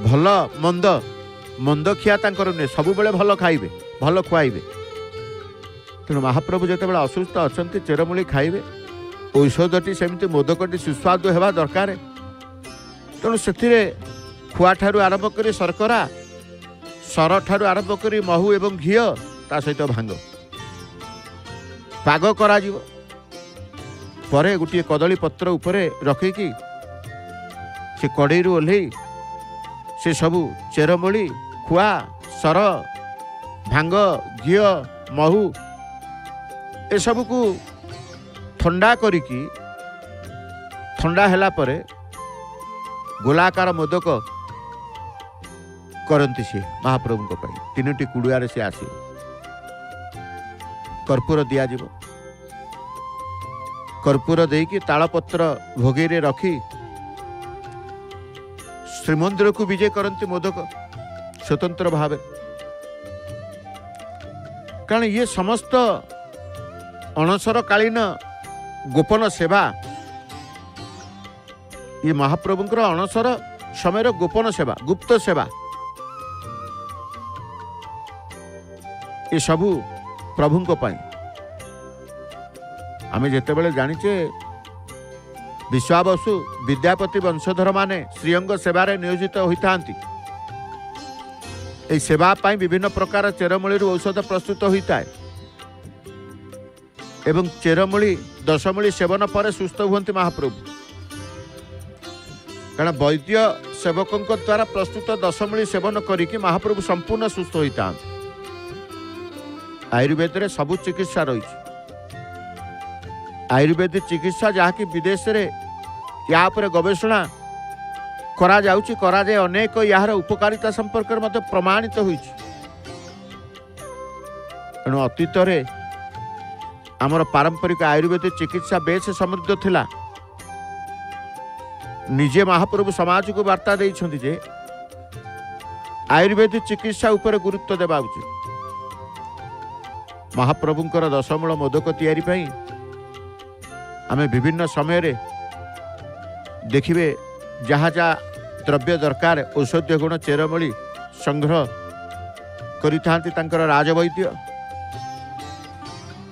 भल मंद मंद खिया तांकर नुहे सब बेले भल खाइबे भल खुआइबे तेणु महाप्रभु जिते बड़े असुस्थ अच्छा चेरमूली खाइबे औषधटी सेमती मोदकटी सुस्वादु हेबा दरकार तेणु से खुआ ठारू आरंभ कर शर्करा सर ठारू आरंभ कर महू एवं घी ता सहित भांग पाग करा जीवो परे गोटे कदली पत्र उपरे रखिकी से कड़े ओह्ल से सबू चेरमूली खुआ सर भांग घी महू ए सब को ठंडा करिकी ठंडा हैला परे गोलाकार मोदक करती से महाप्रभु को तीनोटी कुड़ुआरे से आसे कर्पूर दिया जीवो कर्पूर देकी तालपत्र भोगेरे रखी श्रीमंदिर को विजय करती मोदक स्वतंत्र भाव कारण ये समस्त अणसर कालीन गोपन सेवा ये महाप्रभुंकर अणसर समय गोपन सेवा गुप्त सेवा ये सबू प्रभु आमे जेतेबेले जानिचे विश्वावसु विद्यापति वंशधर माने श्रीअंग सेवारे नियोजित होता ए सेवा पाई विभिन्न प्रकार चेरमूली औषध प्रस्तुत होता है एवं चेरमूली दशमूली सेवन पर सुस्थ हुंती महाप्रभु कारण वैद्य सेवकों द्वारा प्रस्तुत दशमूली सेवन करिकी महाप्रभु संपूर्ण सुस्थ होता आयुर्वेद रे सबु चिकित्सा रही आयुर्वेदिक चिकित्सा जहाँकि विदेश रे या पर गवेषणा करा जाउची करा जाए अनेक यार उपकारिता संपर्क मत प्रमाणित होई तेणु अतीत रे आमर पारंपरिक आयुर्वेदिक चिकित्सा बेस समृद्ध थिला निजे महाप्रभु समाज को वार्ता देइछन्ति जे आयुर्वेदिक चिकित्सा उपर गुरुत्व देबा उचित महाप्रभुंकर दशमूल मोदक तैयारी पई आमे विभिन्न समय रे देखिबे जहाँ जहाँ द्रव्य दरकार औषधीय गुण चेरमूली संग्रह करिथांती तांकर राजवैद्य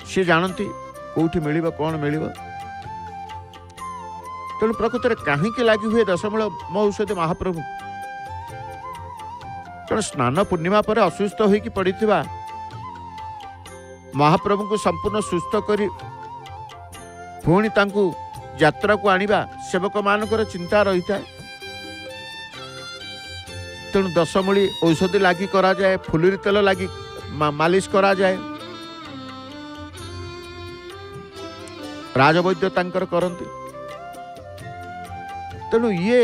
सी जानती कौटी मिलिबो कौन मिलिबो तेणु प्रकृत में कहीं लगी हुए दशमूल औषधि महाप्रभु कारण स्नान पूर्णिमा पर असुस्थ होइकी पड़िथिबा महाप्रभु को संपूर्ण सुस्थ करी पुणी तांकु यात्रा को आनिबा सेवक मानकर चिंता रही था तेणु दशमूली औषधि लगी करा जाए फुलुरी तेल लगी मालिश करा जाए राजवैद्य तांकर करंती तेणु ये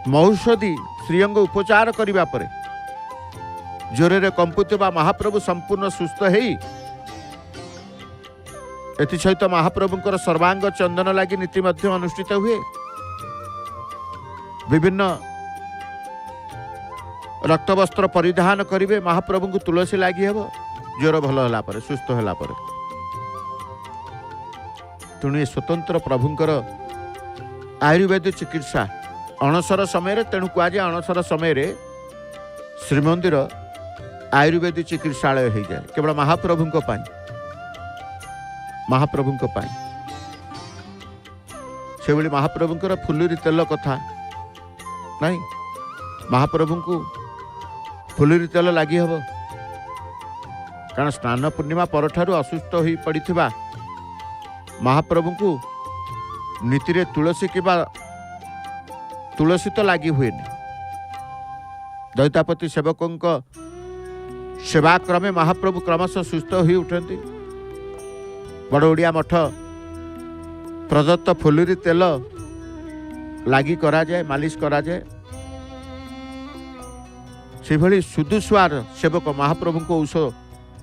महौषधि श्रीअंग उपचार करिबा परे जोरे कंपुथिबा महाप्रभु संपूर्ण सुस्थ हेई एथि सहित महाप्रभुंकर सर्वांग चंदन लगी नीति मध्य अनुष्ठित हुए विभिन्न रक्त वस्त्र परिधान करिवे महाप्रभु को तुलसी लगी हेबो ज्वर भल होला परे सुस्थ होला परे तेणु स्वतंत्र प्रभुंकर आयुर्वेद चिकित्सा अणसर समय तेणु कह जाए अणसर समय श्रीमंदिर आयुर्वेदिक चिकित्सालय हो जाए केवल महाप्रभु से महाप्रभुंकर फुलुरी तेल कथा नहीं महाप्रभु को फुलुरी तेल लगी हम कारण स्नान पूर्णिमा परठारु असुस्थ हो पड़ा महाप्रभु को नीति तुलसी किबा तुलसी तो लगी हुए दैतापति सेवकों सेवा क्रमे महाप्रभु क्रमशः सुस्थ हो उठती बड़ोड़िया मठ प्रदत्त फुलुरी तेल लगी करा जाए मालिश करा जाए से भली सुदुस्वार सेवक महाप्रभु को औष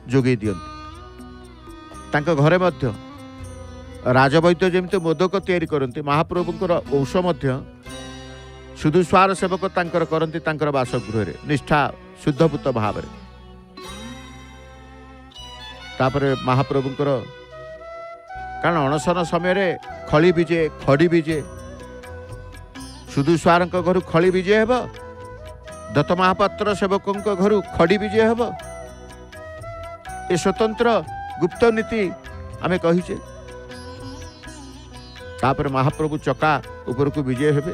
जोगे दियंती घरे मध्य राजवैद्य जमती मोदक तैयारी करती महाप्रभुंर औष मध्य सुदुस्वार सेवक तांकर करती तांकर बासगृह निष्ठा शुद्धभूत भाव तापर महाप्रभुंर कारण अणसन समय खली बीजे खड़ी बीजे सुदुस्वार घर खली विजय हेब दत्त महापात्र सेवकों घर खड़ी विजय हेब ए स्वतंत्र गुप्त नीति आमे कहीचे तापर महाप्रभु चका ऊपर को विजय हेबे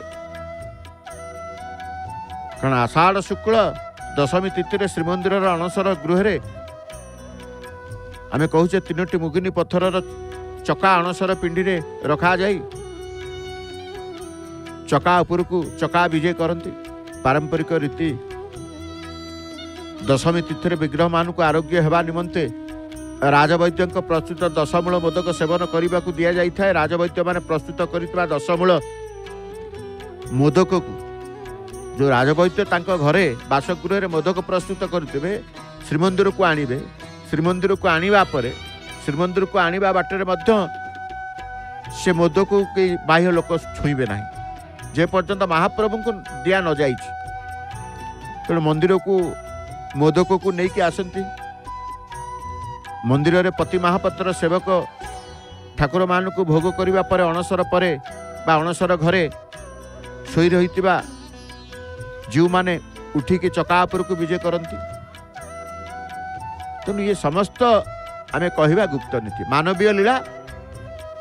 कारण आषाढ़ शुक्ल दशमी तिथि श्रीमंदिर अणसर गृह आमे कहूचे 3टी मुगिनी पत्थर चका अणसर पिंडी रे रखा जाई चका उपर को चका विजय करती पारंपरिक रीति दशमी तिथि विग्रह मान को आरोग्य हेबा निमंते राजवैद्य प्रस्तुत दशमूल मोदक सेवन करने को दि जाए राजवैद्य माने प्रस्तुत कर दशमूल मोदक को जो राजवैद्य घरे बासगृह मोदक प्रस्तुत करुवे श्रीमंदिर को आणवे श्रीमंदिर को आणवा पर श्रीमंदिर को आणवा बाटर से मोदक कई बाह्य लोक छुईबे ना जे पर्यंत महाप्रभु को दिया न जाए तेणु मंदिर को मोदक को लेकिन आसती मंदिर रे पति महापात्र सेवक ठाकुर मान को भोग करने पर अणसर परे बा अणसर घरे शोई रही जीव माने उठिकी चका उपर को विजय करती तेणु ये समस्त आमे कहवा गुप्त नीति मानवीय लीला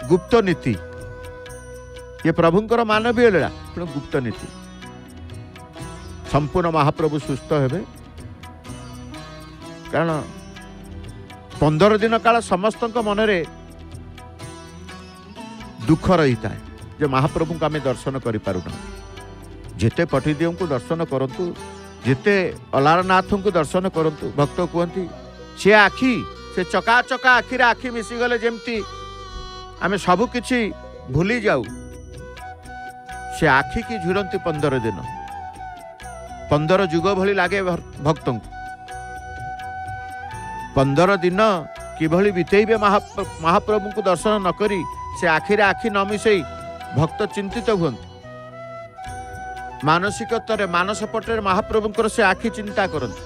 गुप्त नीति ये प्रभुंकर मानवीय लीला तेणु गुप्त नीति संपूर्ण महाप्रभु सुस्थ हेबे कारण 15 दिन काल समस्त मनरे दुख रही था जे महाप्रभु को आम दर्शन कर पारुना जेते पटिदेव को दर्शन करंतु जेते अलारनाथ को दर्शन करंतु भक्त कहती से आखि से चका चका आखिरे आखि मिसीगले जमती आम सबु किछि भूली जाऊ से आखि की झुरंती 15 दिन 15 जुग भली लागे भक्त को 15 दिन किभली बितेबे महाप्रभु को दर्शन न करी से आखिरे आखि न मिसई भक्त चिंतित हुंती मानसिकतार मानस पटे महाप्रभुंकर से आखि चिंता करती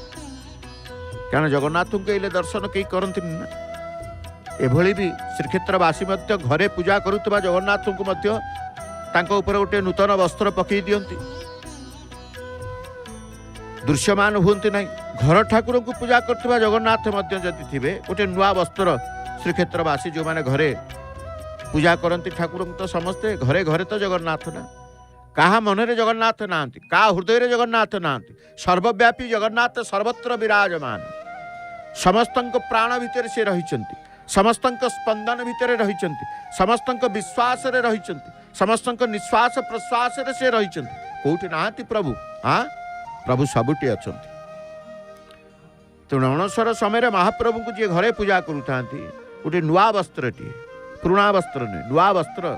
कारण जगन्नाथ को इले दर्शन कई करती ना एभली भी श्रीक्षेत्रवासी मध्य घरे पूजा करुवा जगन्नाथ को मध्य तांको ऊपर गोटे नूतन वस्त्र पकई दियंती दृश्यमान हुंती नहीं घर ठाकुर को पूजा करथिबा जगन्नाथ मध्य जदि थिबे गोटे नुआ वस्त्र श्रीक्षेत्रवासी जो माने घरे पूजा करती ठाकुर तो समस्ते घरे घरे तो जगन्नाथ ना कहा मनरे जगन्नाथ नांती का हृदय जगन्नाथ नांती सर्वव्यापी जगन्नाथ सर्वत्र विराजमान समस्त प्राण भितर से रहिचंती समस्त स्पंदन भितर रहिचंती समस्त विश्वास रे रहिचंती समस्त निश्वास प्रश्वास रे से रहिचंती कोठी नांती प्रभु हाँ प्रभु सबुटी अछंती तेणु अणसर समय महाप्रभु को जी घरे पूजा करूँ गोटे नुआ वस्त्रटी पुराणा वस्त्र नुहे नुआ वस्त्र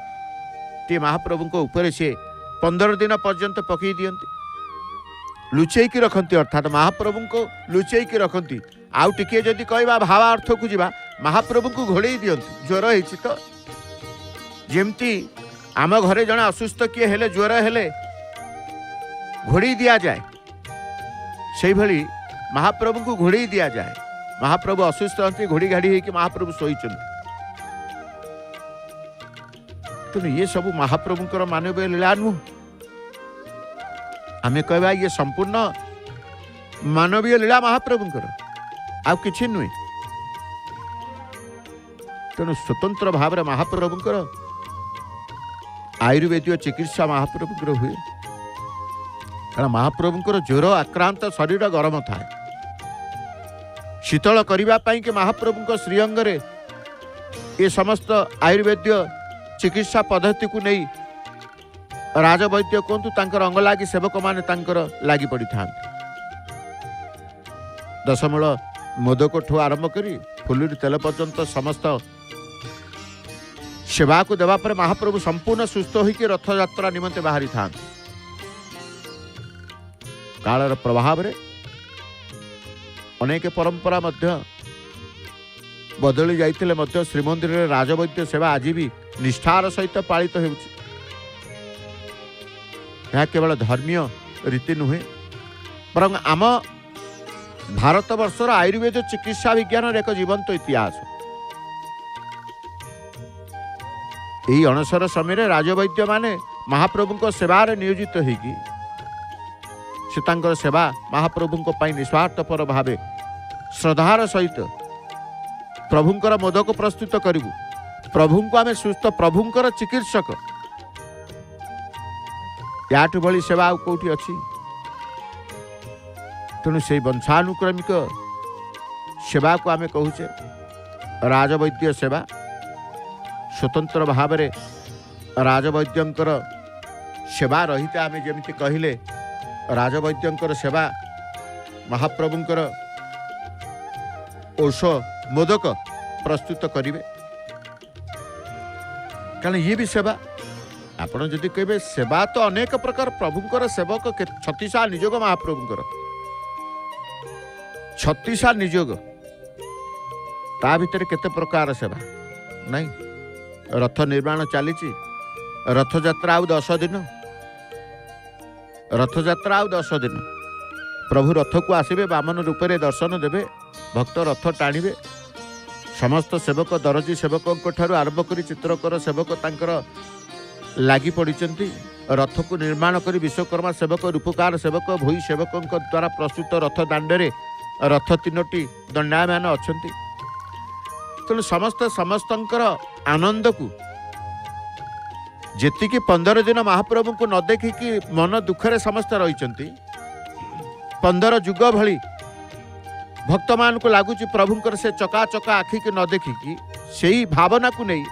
टी महाप्रभु को ऊपर से 15 दिन पर्यंत पकई दियंती लुचेकी रखती अर्थात महाप्रभु को लुचेकी रखती आउ टिके जदि कहवा भावार्थ को जीवा महाप्रभु को घोड़े दियंती ज्वर होइछि तो जेमती आम घरे जने असुस्थ किए हेले ज्वर हेले घोड़ी दिया जाए से भली महाप्रभु को घोड़े दिया जाए महाप्रभु असुस्थ होती घोड़ी घाड़ी होकर महाप्रभु शोइचंती तेणु ये सब महाप्रभुंकर मानवीय लीला नुह आम कहवा ये संपूर्ण मानवीय लीला महाप्रभुंकर आ किछि नुहे तेणु स्वतंत्र भाव में महाप्रभुंकर आयुर्वेदीय चिकित्सा महाप्रभुंकर हुए କାରଣ ମହାପ୍ରଭୁଙ୍କର ଜ୍ୱର ଆକ୍ରାନ୍ତ ଶରୀର ଗରମ ଥାଏ। ଶୀତଳ କରିବା ପାଇଁକି ମହାପ୍ରଭୁଙ୍କ ଶ୍ରୀଅଙ୍ଗରେ ଏ ସମସ୍ତ ଆୟୁର୍ବେଦ୍ୟ ଚିକିତ୍ସା ପଦ୍ଧତିକୁ ନେଇ ରାଜବୈଦ୍ୟ କୁହନ୍ତୁ ତାଙ୍କର ଅଙ୍ଗ ଲାଗି ସେବକମାନେ ତାଙ୍କର ଲାଗି ପଡ଼ିଥାନ୍ତି। ଦଶମୂଳ ମୋଦକଠୁ ଆରମ୍ଭ କରି ଫୁଲୁରି ତେଲ ପର୍ଯ୍ୟନ୍ତ ସମସ୍ତ ସେବାକୁ ଦେବା ପରେ ମହାପ୍ରଭୁ ସମ୍ପୂର୍ଣ୍ଣ ସୁସ୍ଥ ହୋଇକି ରଥଯାତ୍ରା ନିମନ୍ତେ ବାହାରିଥାନ୍ତି। କାଳର ପ୍ରଭାବରେ ଅନେକ ପରମ୍ପରା ମଧ୍ୟ ବଦଳି ଯାଇଥିଲେ ମଧ୍ୟ ଶ୍ରୀମନ୍ଦିରରେ ରାଜବୈଦ୍ୟ ସେବା ଆଜି ବି ନିଷ୍ଠାର ସହିତ ପାଳିତ ହେଉଛି। ଏହା କେବଳ ଧର୍ମୀୟ ରୀତି ନୁହେଁ, ବରଂ ଆମ ଭାରତବର୍ଷର ଆୟୁର୍ବେଦ ଚିକିତ୍ସା ବିଜ୍ଞାନର ଏକ ଜୀବନ୍ତ ଇତିହାସ। ଏହି ଅଣସର ସମୟରେ ରାଜବୈଦ୍ୟମାନେ ମହାପ୍ରଭୁଙ୍କ ସେବାରେ ନିୟୋଜିତ ହୋଇକି ସେ ତାଙ୍କର ସେବା ମହାପ୍ରଭୁଙ୍କ ପାଇଁ ନିଃସ୍ୱାର୍ଥପର ଭାବେ ଶ୍ରଦ୍ଧାର ସହିତ ପ୍ରଭୁଙ୍କର ମୋଦକ ପ୍ରସ୍ତୁତ କରିବୁ, ପ୍ରଭୁଙ୍କୁ ଆମେ ସୁସ୍ଥ, ପ୍ରଭୁଙ୍କର ଚିକିତ୍ସକ, ୟାଠୁ ଭଳି ସେବା ଆଉ କେଉଁଠି ଅଛି? ତେଣୁ ସେହି ବଂଶାନୁକ୍ରମିକ ସେବାକୁ ଆମେ କହୁଛେ ରାଜବୈଦ୍ୟ ସେବା। ସ୍ୱତନ୍ତ୍ର ଭାବରେ ରାଜବୈଦ୍ୟଙ୍କର ସେବା ରହିତେ ଆମେ ଯେମିତି କହିଲେ ରାଜବୈଦ୍ୟଙ୍କର ସେବା ମହାପ୍ରଭୁଙ୍କର ଔଷ ମୋଦକ ପ୍ରସ୍ତୁତ କରିବେ, କାରଣ ଇଏ ବି ସେବା। ଆପଣ ଯଦି କହିବେ ସେବା ତ ଅନେକ ପ୍ରକାର, ପ୍ରଭୁଙ୍କର ସେବକ 36 ନିଯୋଗ ମହାପ୍ରଭୁଙ୍କର 36 ନିଯୋଗ, ତା ଭିତରେ କେତେ ପ୍ରକାର ସେବା ନାଇଁ। ରଥ ନିର୍ମାଣ ଚାଲିଛି, ରଥଯାତ୍ରା ଆଉ 10 ଦିନ, ରଥଯାତ୍ରା ଆଉ 10 ଦିନ। ପ୍ରଭୁ ରଥକୁ ଆସିବେ, ବାମନ ରୂପରେ ଦର୍ଶନ ଦେବେ, ଭକ୍ତ ରଥ ଟାଣିବେ। ସମସ୍ତ ସେବକ, ଦରଜୀ ସେବକଙ୍କ ଠାରୁ ଆରମ୍ଭ କରି ଚିତ୍ରକର ସେବକ ତାଙ୍କର ଲାଗି ପଡ଼ିଛନ୍ତି ରଥକୁ ନିର୍ମାଣ କରି। ବିଶ୍ୱକର୍ମା ସେବକ, ରୂପକାର ସେବକ, ଭୋଇ ସେବକଙ୍କ ଦ୍ୱାରା ପ୍ରସ୍ତୁତ ରଥ ଦାଣ୍ଡରେ ରଥ 3ଟି ଦଣ୍ଡାୟମାନ ଅଛନ୍ତି। ତେଣୁ ସମସ୍ତଙ୍କର ଆନନ୍ଦକୁ, ଯେତିକି 15 ଦିନ ମହାପ୍ରଭୁଙ୍କୁ ନ ଦେଖିକି ମନ ଦୁଃଖରେ ସମସ୍ତେ ରହିଛନ୍ତି, 15 ଯୁଗ ଭଳି ଭକ୍ତମାନଙ୍କୁ ଲାଗୁଛି ପ୍ରଭୁଙ୍କର ସେ ଚକାଚକା ଆଖିକି ନ ଦେଖିକି, ସେଇ ଭାବନାକୁ ନେଇ,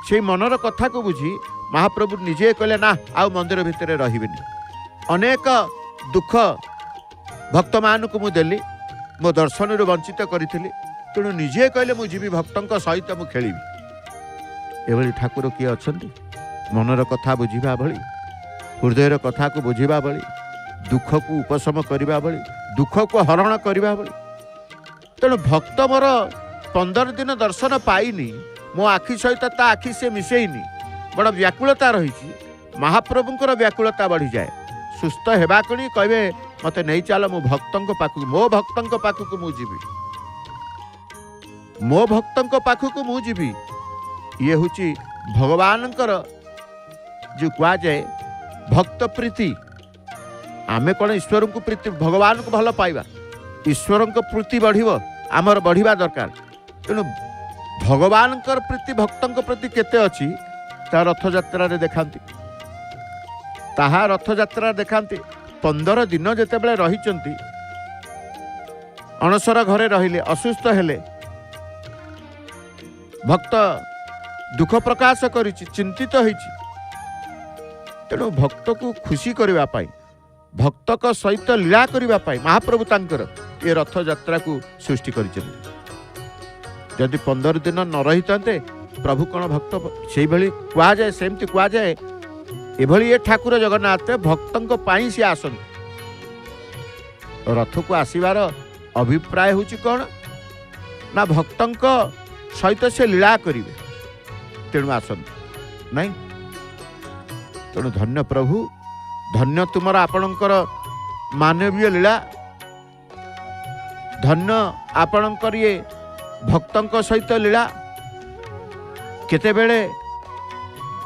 ସେଇ ମନର କଥାକୁ ବୁଝି ମହାପ୍ରଭୁ ନିଜେ କହିଲେ ନା ଆଉ ମନ୍ଦିର ଭିତରେ ରହିବେନି। ଅନେକ ଦୁଃଖ ଭକ୍ତମାନଙ୍କୁ ମୁଁ ଦେଲି, ମୋ ଦର୍ଶନରୁ ବଞ୍ଚିତ କରିଥିଲି, ତେଣୁ ନିଜେ କହିଲେ ମୁଁ ଯିବି, ଭକ୍ତଙ୍କ ସହିତ ମୁଁ ଖେଳିବି। ଏଭଳି ଠାକୁର କିଏ ଅଛନ୍ତି? ମନର କଥା ବୁଝିବା ଭଳି, ହୃଦୟର କଥାକୁ ବୁଝିବା ଭଳି, ଦୁଃଖକୁ ଉପଶମ କରିବା ଭଳି, ଦୁଃଖକୁ ହରଣ କରିବା ଭଳି। ତେଣୁ ଭକ୍ତ ମୋର 15 ଦିନ ଦର୍ଶନ ପାଇନି, ମୋ ଆଖି ସହିତ ତା ଆଖି ସେ ମିଶେଇନି, ବଡ଼ ବ୍ୟାକୁଳତା ରହିଛି। ମହାପ୍ରଭୁଙ୍କର ବ୍ୟାକୁଳତା ବଢ଼ିଯାଏ। ସୁସ୍ଥ ହେବା କଣି କହିବେ ମୋତେ ନେଇ ଚାଲ ମୋ ଭକ୍ତଙ୍କ ପାଖକୁ, ମୋ ଭକ୍ତଙ୍କ ପାଖକୁ ମୁଁ ଯିବି, ମୋ ଭକ୍ତଙ୍କ ପାଖକୁ ମୁଁ ଯିବି। ଇଏ ହେଉଛି ଭଗବାନଙ୍କର ଯେଉଁ କୁହାଯାଏ ଭକ୍ତ ପ୍ରୀତି। ଆମେ କ'ଣ ଈଶ୍ୱରଙ୍କୁ ପ୍ରୀତି, ଭଗବାନଙ୍କୁ ଭଲ ପାଇବା, ଈଶ୍ୱରଙ୍କ ପ୍ରୀତି ବଢ଼ିବ, ଆମର ବଢ଼ିବା ଦରକାର। ତେଣୁ ଭଗବାନଙ୍କର ପ୍ରୀତି ଭକ୍ତଙ୍କ ପ୍ରତି କେତେ ଅଛି ତାହା ରଥଯାତ୍ରାରେ ଦେଖାନ୍ତି, ତାହା ରଥଯାତ୍ରାରେ ଦେଖାନ୍ତି। 15 ଦିନ ଯେତେବେଳେ ରହିଛନ୍ତି, ଅଣସର ଘରେ ରହିଲେ, ଅସୁସ୍ଥ ହେଲେ, ଭକ୍ତ ଦୁଃଖ ପ୍ରକାଶ କରିଛି, ଚିନ୍ତିତ ହୋଇଛି। ତେଣୁ ଭକ୍ତକୁ ଖୁସି କରିବା ପାଇଁ, ଭକ୍ତଙ୍କ ସହିତ ଲୀଳା କରିବା ପାଇଁ ମହାପ୍ରଭୁ ତାଙ୍କର ଏ ରଥଯାତ୍ରାକୁ ସୃଷ୍ଟି କରିଛନ୍ତି। ଯଦି 15 ଦିନ ନ ରହିଥାନ୍ତେ ପ୍ରଭୁ କ'ଣ ଭକ୍ତ, ସେଇଭଳି କୁହାଯାଏ, ସେମିତି କୁହାଯାଏ ଏଭଳି ଏ ଠାକୁର ଜଗନ୍ନାଥ ଭକ୍ତଙ୍କ ପାଇଁ ସିଏ ଆସନ୍ତି। ରଥକୁ ଆସିବାର ଅଭିପ୍ରାୟ ହେଉଛି କ'ଣ ନା ଭକ୍ତଙ୍କ ସହିତ ସେ ଲୀଳା କରିବେ, ତେଣୁ ଆସନ୍ତି ନାଇଁ। ତେଣୁ ଧନ୍ୟ ପ୍ରଭୁ, ଧନ୍ୟ ତୁମର ଆପଣଙ୍କର ମାନବୀୟ ଲୀଳା, ଧନ୍ୟ ଆପଣଙ୍କର ଇଏ ଭକ୍ତଙ୍କ ସହିତ ଲୀଳା। କେତେବେଳେ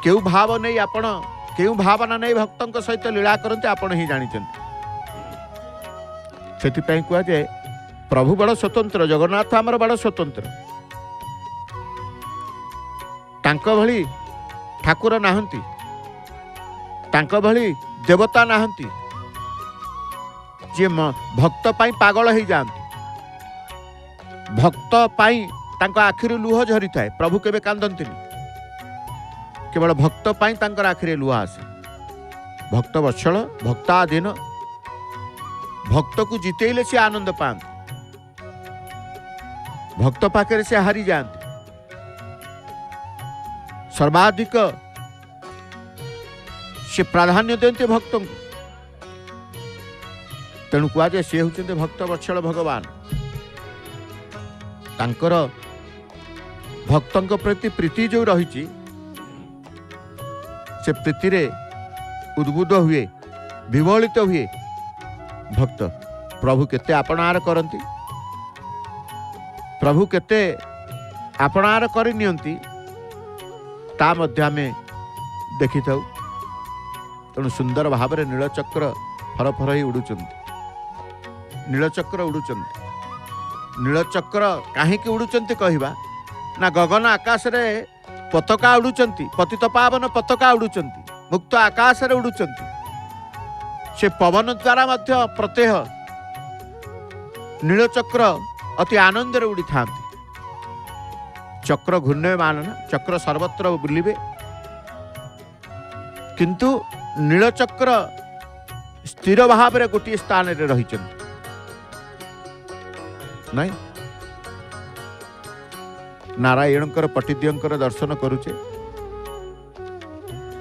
କେଉଁ ଭାବ ନେଇ ଆପଣ, କେଉଁ ଭାବନା ନେଇ ଭକ୍ତଙ୍କ ସହିତ ଲୀଳା କରନ୍ତି ଆପଣ ହିଁ ଜାଣିଛନ୍ତି। ସେଥିପାଇଁ କୁହାଯାଏ ପ୍ରଭୁ ବଡ଼ ସ୍ୱତନ୍ତ୍ର, ଜଗନ୍ନାଥ ଆମର ବଡ଼ ସ୍ୱତନ୍ତ୍ର। ତାଙ୍କ ଭଳି ଠାକୁର ନାହାନ୍ତି, ତାଙ୍କ ଭଳି ଦେବତା ନାହାନ୍ତି, जी भक्त पाई पागल हो जाती, भक्त पाई तांका आखिर लुह झरी थाए। प्रभु केबे कांदंती, केवल भक्त पाई तांकर आखिरे लुह आसे। भक्त वत्सल, भक्ताधीन, भक्त को जितेले से आनंद पाते, भक्त पाखे से हारी जाते। सर्वाधिक से प्राधान्य देते भक्त को, तेणु कहुए सी होते भक्त वत्सल भगवान। तांकर भक्तों प्रति प्रीति जो रही से प्रीति रे उद्बुद्ध हुए, विवलित हुए भक्त। प्रभु केते आपणार करती, प्रभु केते आपणार करि नियंती ता मध्य आमे देखि थाउ। तेणु सुंदर भाव में नीलचक्र फरफर ही उड़ुचंती, नीलचक्र उड़ुचंती। नीलचक्र कहीं उड़ुचंती कहवा ना, गगन आकाश रे पताका उड़ुचंती, पतित पावन पताका उड़ुचंती, मुक्त आकाश रे उड़ुचंती। से पवन द्वारा मध्य प्रत्यह नीलचक्र अति आनंद रे उड़ी था। चक्र घूर्णयमान ना, चक्र सर्वत्र बुलिबे, किंतु नीलचक्र स्थिर भाव में गोटे स्थान रे रही नहीं। नारायणकर पटिदियंकर दर्शन करुचे,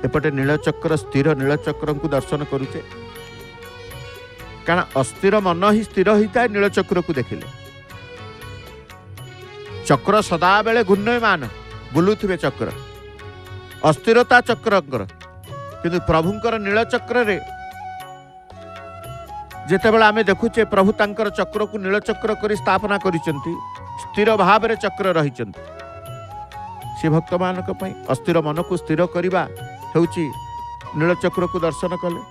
एपटे नीलचक्र स्थिर नीलचक्र को दर्शन करुचे। कारण अस्थिर मन ही स्थिर होता है नीलचक्र को देखिले। चक्र सदा बेले घूर्णयमान बुलुथिबे, चक्र अस्थिरता चक्रंकर, किंतु प्रभुंकर नीलचक्र रे जेतेबेले आमे देखुचे प्रभु तांकर चक्र को नीलचक्र करी स्थापना करिसेंती, स्थिर भाव में चक्र रहिसेंती। से भक्त मानक पई अस्थिर मन को स्थिर करिबा हेउची नीलचक्र को दर्शन कले।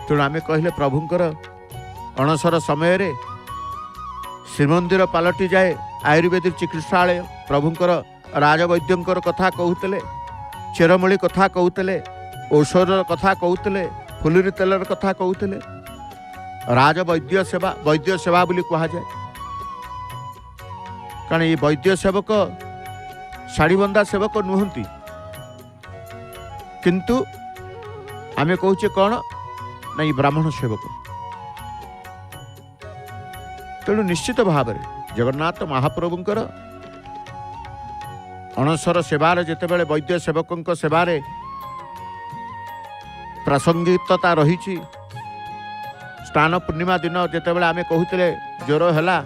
तेणु आमे कहले प्रभुंकर अणसर समय रे श्रीमंदिर पलटि जाए आयुर्वेदिक चिकित्सालय। प्रभुंकर राजवैद्यंकर कथा कहूतले, चेरमूली कथा कहूतले, औषध कथा कहूतले, फुलरी तेलर कथा कहूतले। राजवैद्य सेवा, वैद्य सेवा बोली कहा जाए। कारण ये वैद्य सेवक शाड़ीबंदा सेवक नुहंती, किंतु आमे कहूचे कौन ना ये ब्राह्मण सेवक। तेणु निश्चित भाव में जगन्नाथ महाप्रभुंकर अणसर सेवार जेतेबेले वैद्य सेवकों सेवारे प्रासंगिकता रही। स्नान पूर्णिमा दिन जेतेबेले आमे कहूतले ज्वर हैला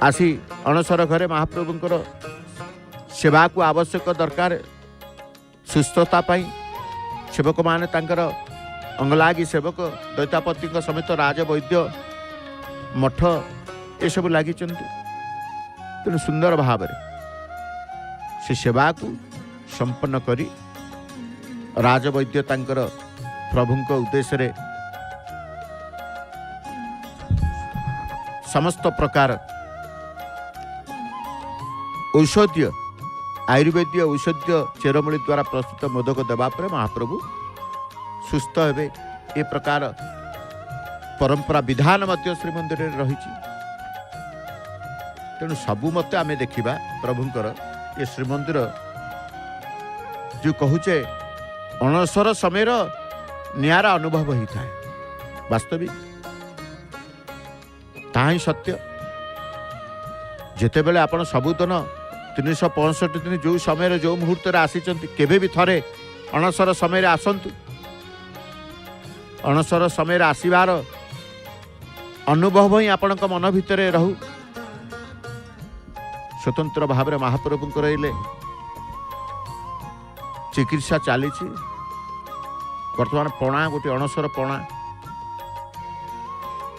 आसी अणसर घरे महाप्रभुंकर सेवा को आवश्यक दरकार सुस्थता पाई सेवक माने तांकर अंगलागी सेवक दैतापति समेत राजवैद्य मठ ये सब लगी। तेणु सुंदर भाव से सेवा को संपन्न करी राजवैद्य तांकर प्रभुंक उद्देश्य रे समस्त प्रकार औषधीय आयुर्वेदीय औषधीय चेरमूली द्वारा प्रस्तुत मोदक देवा पर महाप्रभु सुस्थ हेबे। ए प्रकार परंपरा विधान मध्य श्रीमंदिर रही। तेणु सबु मत आमे देखिबा प्रभुंकर ये श्रीमंदिर जो कहूचे अणसर समय नियारा अनुभव होता है। वास्तविक ताही सत्य। जेतेबेले आपण सबुदिन 365 दिन जो समय जो मुहूर्त आसीचंती, केबे भी थरे अणसर समय आसंतु। अणसर समय आसीबार अनुभव ही आपण मन भितर रहू। स्वतंत्र भाव में महाप्रभु रहिले चिकित्सा चली। वर्तमान पणा गोटे अणसर पणा,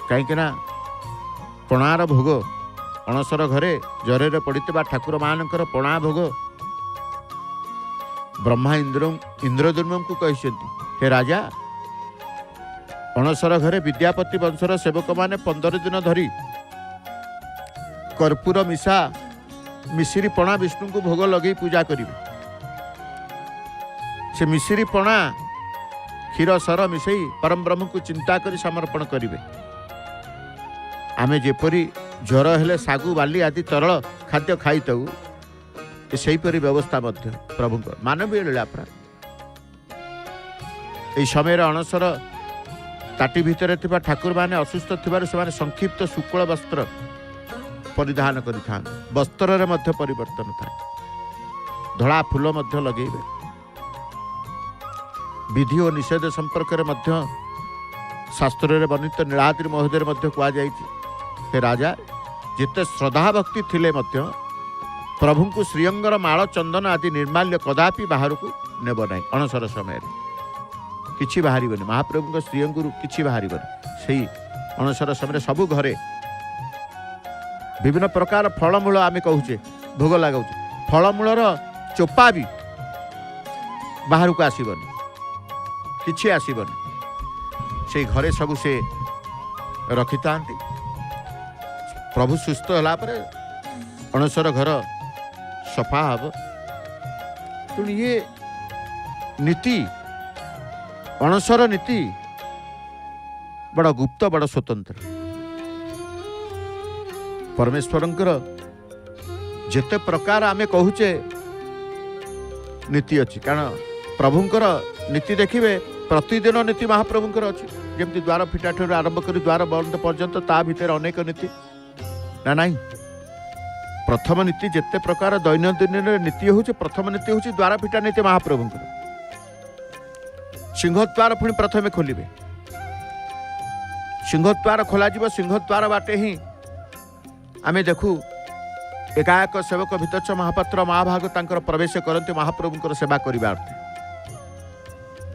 कहीं पणार भोग अणसर घरे जरे पड़ता ठाकुर मानकर पणा भोग ब्रह्मा इंद्रद्युम्न को कहते, हे राजा अणसर घरे विद्यापति वंशर सेवक माने 15 दिन धरी कर्पूर मिशा मिश्री पणा विष्णु को भोग लगे पूजा करेंगे। से मिश्री पणा क्षीर सर मिसई परम ब्रह्म को चिंता करी समर्पण करेंगे। आमे जेपरी ज्वर हेले सागु बाली आदि तरल खाद्य खाई सेहीपरी व्यवस्था मध्य प्रभु मानवीय लीला प्रा यही समय अणसर ताटी भितर थिबा ठाकुर माने असुस्थ थिबार से संक्षिप्त शुक्ल वस्त्र परिधान करिथां। वस्त्र रे मध्य परिवर्तन था, धड़ा फूल मध्य लगेबे। विधि और निषेध संपर्क रे मध्य शास्त्र रे वर्णित नीलाद्रि महोदय मध्य कुआ जाइछि। हे राजा जिते श्रद्धा भक्ति थिले मध्य प्रभु को श्रीअंगर माल चंदन आदि निर्माल्य कदापि बाहर को नेब ना। अणसर समय किछि बाहरिबनी, महाप्रभु श्रीअंगुरु किछि बाहरिबनी। सेही अणसर समय सबु घरे विभिन्न प्रकार फलमूल आमे कहूचे भोग लगाउचे, फलमूलर चोपा भी बाहर को आसीबनी, किछि आसीबनी। से घरे सबु से रखितांती। प्रभु सुस्थ होला परे अणसर घर सफा हब। तो ये नीति अणसर नीति बड़ा गुप्त, बड़ा स्वतंत्र। परमेश्वरंकर जेते प्रकार आमे कहूचे नीति अच्छी, कारण प्रभुंकर नीति देखिए प्रतिदिन नीति महाप्रभुंकर अच्छी। जमती द्वार फिटा ठार आरंभ कर द्वार बंद पर्यंत ता भीतर अनेक नीति ना नहीं। प्रथम नीति जेते प्रकार दैनंदिन नीति होचे, प्रथम नीति होची द्वार फिटा नीति महाप्रभुंकर। सिंहद्वार पुणी प्रथमे खोलिबे, सिंहद्वार खोला जीव, सिंहद्वार बाटे ही आमे देखू एकाएक सेवक भितच महापात्र महाभाग तांकर प्रवेश करते महाप्रभुंकर सेवा करिबार्थे।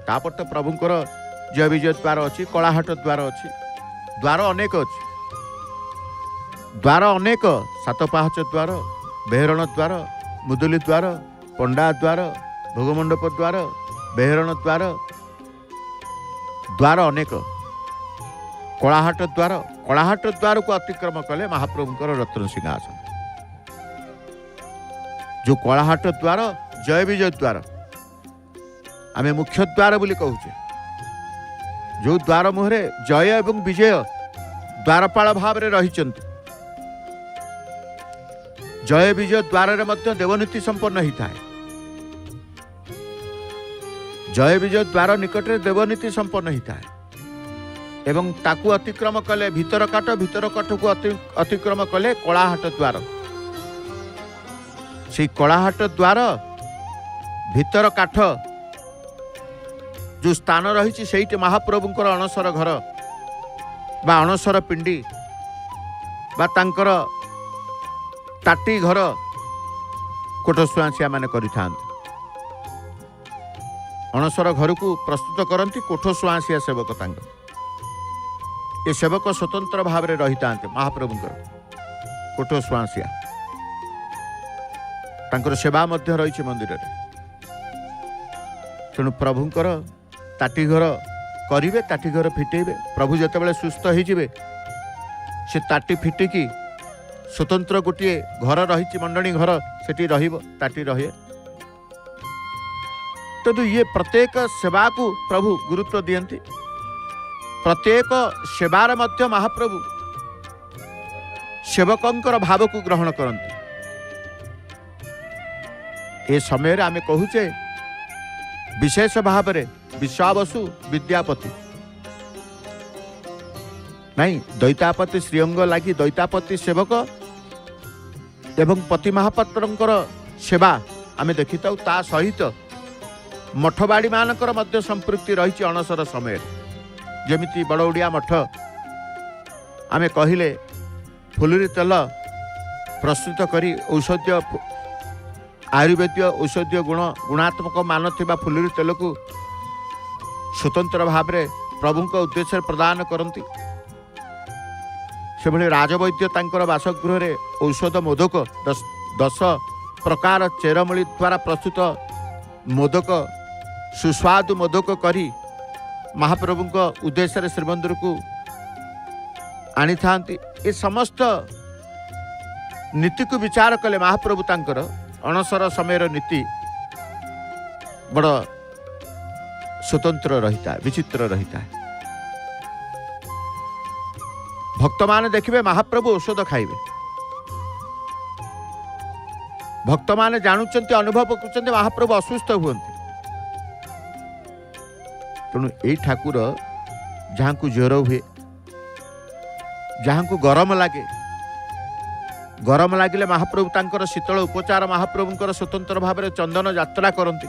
तापटे प्रभुंकर जय विजय द्वार अच्छी, कलाहाट द्वार अच्छी, द्वार अनेक अच्छी, द्वार अनेक, सातपाहच द्वार, बेहरण द्वार, मुदुली द्वार, पंडा द्वार, भोगमंडप द्वार, बेहरण द्वार, द्वार अनेक, कलाहाट द्वार। कलाहाट द्वार को अतिक्रम कले महाप्रभुंकर रत्न सिंहासन। जो कलाहाट द्वार जय विजय द्वार आमे मुख्य द्वार बोली कहूचे। जो द्वार मुहरे जय एवं विजय द्वारपाल भाव रे रहिचंती। जय विजय द्वार रे मध्य देवनीति संपन्न ही थाए। जय विजय द्वार निकट रे देवनीति संपन्न ही थाए एवं ताकू अतिक्रम कले भीतर काट को अतिक्रम कले कलाहाट द्वार। से कलाहाट द्वार भीतर काठ जो स्थान रही से महाप्रभुंकर अणसर घर बा अणसर पिंडी बा तांकर ताटी घर कोठसुआंसिया माने करिथांती। अणसर घर को प्रस्तुत करती कोठसुआंसिया सेवक तांकर। ये सेवक स्वतंत्र भाव में रही था महाप्रभुंकर कोठसुआंसिया तांकर सेवा मध्य रही मंदिर रे। तेणु प्रभुंकर ताटी घर करिवे, ताटी घर फिटेबे। प्रभु जेतेबेले सुस्थ होइजिबे से ताटी फिटिकी स्वतंत्र गोटे घर रही मंडणी घर सेठी रहिबो, ताटी रहे। तो ये प्रत्येक सेवा को प्रभु गुरुत्व दियंती। प्रत्येक सेवार मध्य महाप्रभु सेवकंकर भाव को ग्रहण करती। ए समय आमे कहूचे विशेष भाव में विश्वावसु विद्यापति नहीं, दैतापति श्रीअंग लगी दैतापति सेवक एवं पति महापात्रंकर सेवा आमे देखी था। ता सहित मठबाड़ी मानकर मध्य संपृक्ति रही अणसर समय। जमिति बड़ौड़िया मठ आमे कहिले फुलुरी तेल प्रस्तुत करी औषधीय आयुर्वेदीय औषधीय गुणात्मक मान थिबा फुलुरी तेल को स्वतंत्र भाव में प्रभु उद्देश्य प्रदान करती। से भली राजवैद्य तांकर बासगृह रे औषध मोदक 10 प्रकार चेरमूली द्वारा प्रस्तुत मोदक सुस्वादु मोदक करी महाप्रभु उद्देश्य श्रीमंदिर को आनी था। ये समस्त नीति को विचार कले महाप्रभु तांकर अणसर समय नीति बड़ स्वतंत्र रही है, विचित्र रही है। भक्त माने देखिए महाप्रभु औषध खाइबे, भक्त माने जानुचंती अनुभव कर महाप्रभु असुस्थ हुअन्ति। तेणु यही ठाकुर जहाँ को ज्वर हुए, जहाँ को गरम लगे, गरम लगिले महाप्रभु तांकर शीतल उपचार महाप्रभुंकर स्वतंत्र भाव में चंदन यात्रा करती।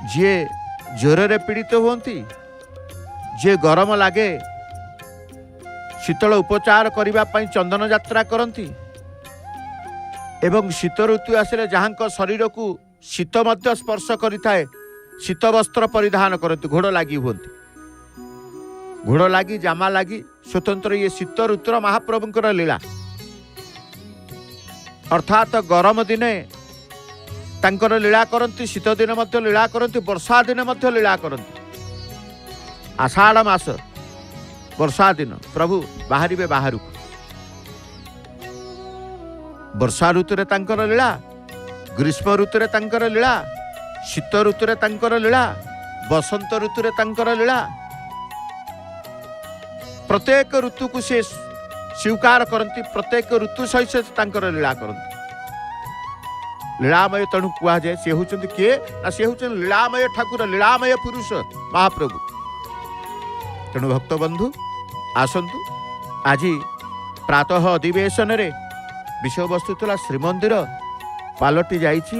जे ज्वर पीड़ित हुअन्ति, जे गरम लगे शीतल उपचार करने चंदन यात्रा करती। एवं शीत ऋतु आसिले जहाँ शरीर को शीत मध्य स्पर्श करिथाए, शीत वस्त्र परिधान करती, घोड़ लगी हुअन्ति, घोड़ लगी जामा लगी स्वतंत्र ये शीत ऋतुर महाप्रभुंकर लीला। अर्थात गरम दिने तांकर लीला करती, शीत दिन मध्य लीला करती, वर्षा दिन मध्य लीला करती। आषाढ़ मास वर्षा दिन प्रभु बाहरिबे बाहर, वर्षा ऋतुरे तांकर लीला, ग्रीष्म ऋतुरे तांकर लीला, शीत ऋतुरे तांकर लीला, बसंत ऋतुरे तांकर लीला। प्रत्येक ऋतु को से स्वीकार करती, प्रत्येक ऋतु सहित तांकर लीला करती। लीलामय तेणु कह जाए सी हूँ किए ना, सी हूँ लीलामय ठाकुर, लीलामय पुरुष महाप्रभु। तेणु भक्त बंधु आसतु, आज प्रातः अधिवेशन रे विषय वस्तु था श्रीमंदिर पालटि जाइछि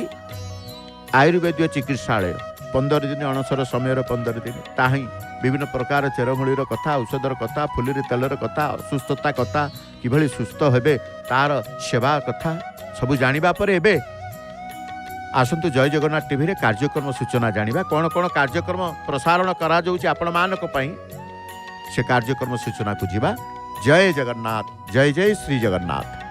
आयुर्वेद चिकित्सालय। 15 दिन अणसर समय 15 दिन ताही विभिन्न प्रकार चेरमूलीर कथा, औषधर कथा, फुलीर तेलर कथा, असुस्थता कथा, किभली सुस्थ हेबे तार सेवा कथा सबू जानिबा परे एबे आसंतु जय जगन्नाथ टीवी रे कार्यक्रम सूचना जानिबा। कौन कौन कार्यक्रम प्रसारण करा जाउछि आपण मानक पई से कार्यक्रम सूचना को जीवा। जय जगन्नाथ, जय जय श्री जगन्नाथ।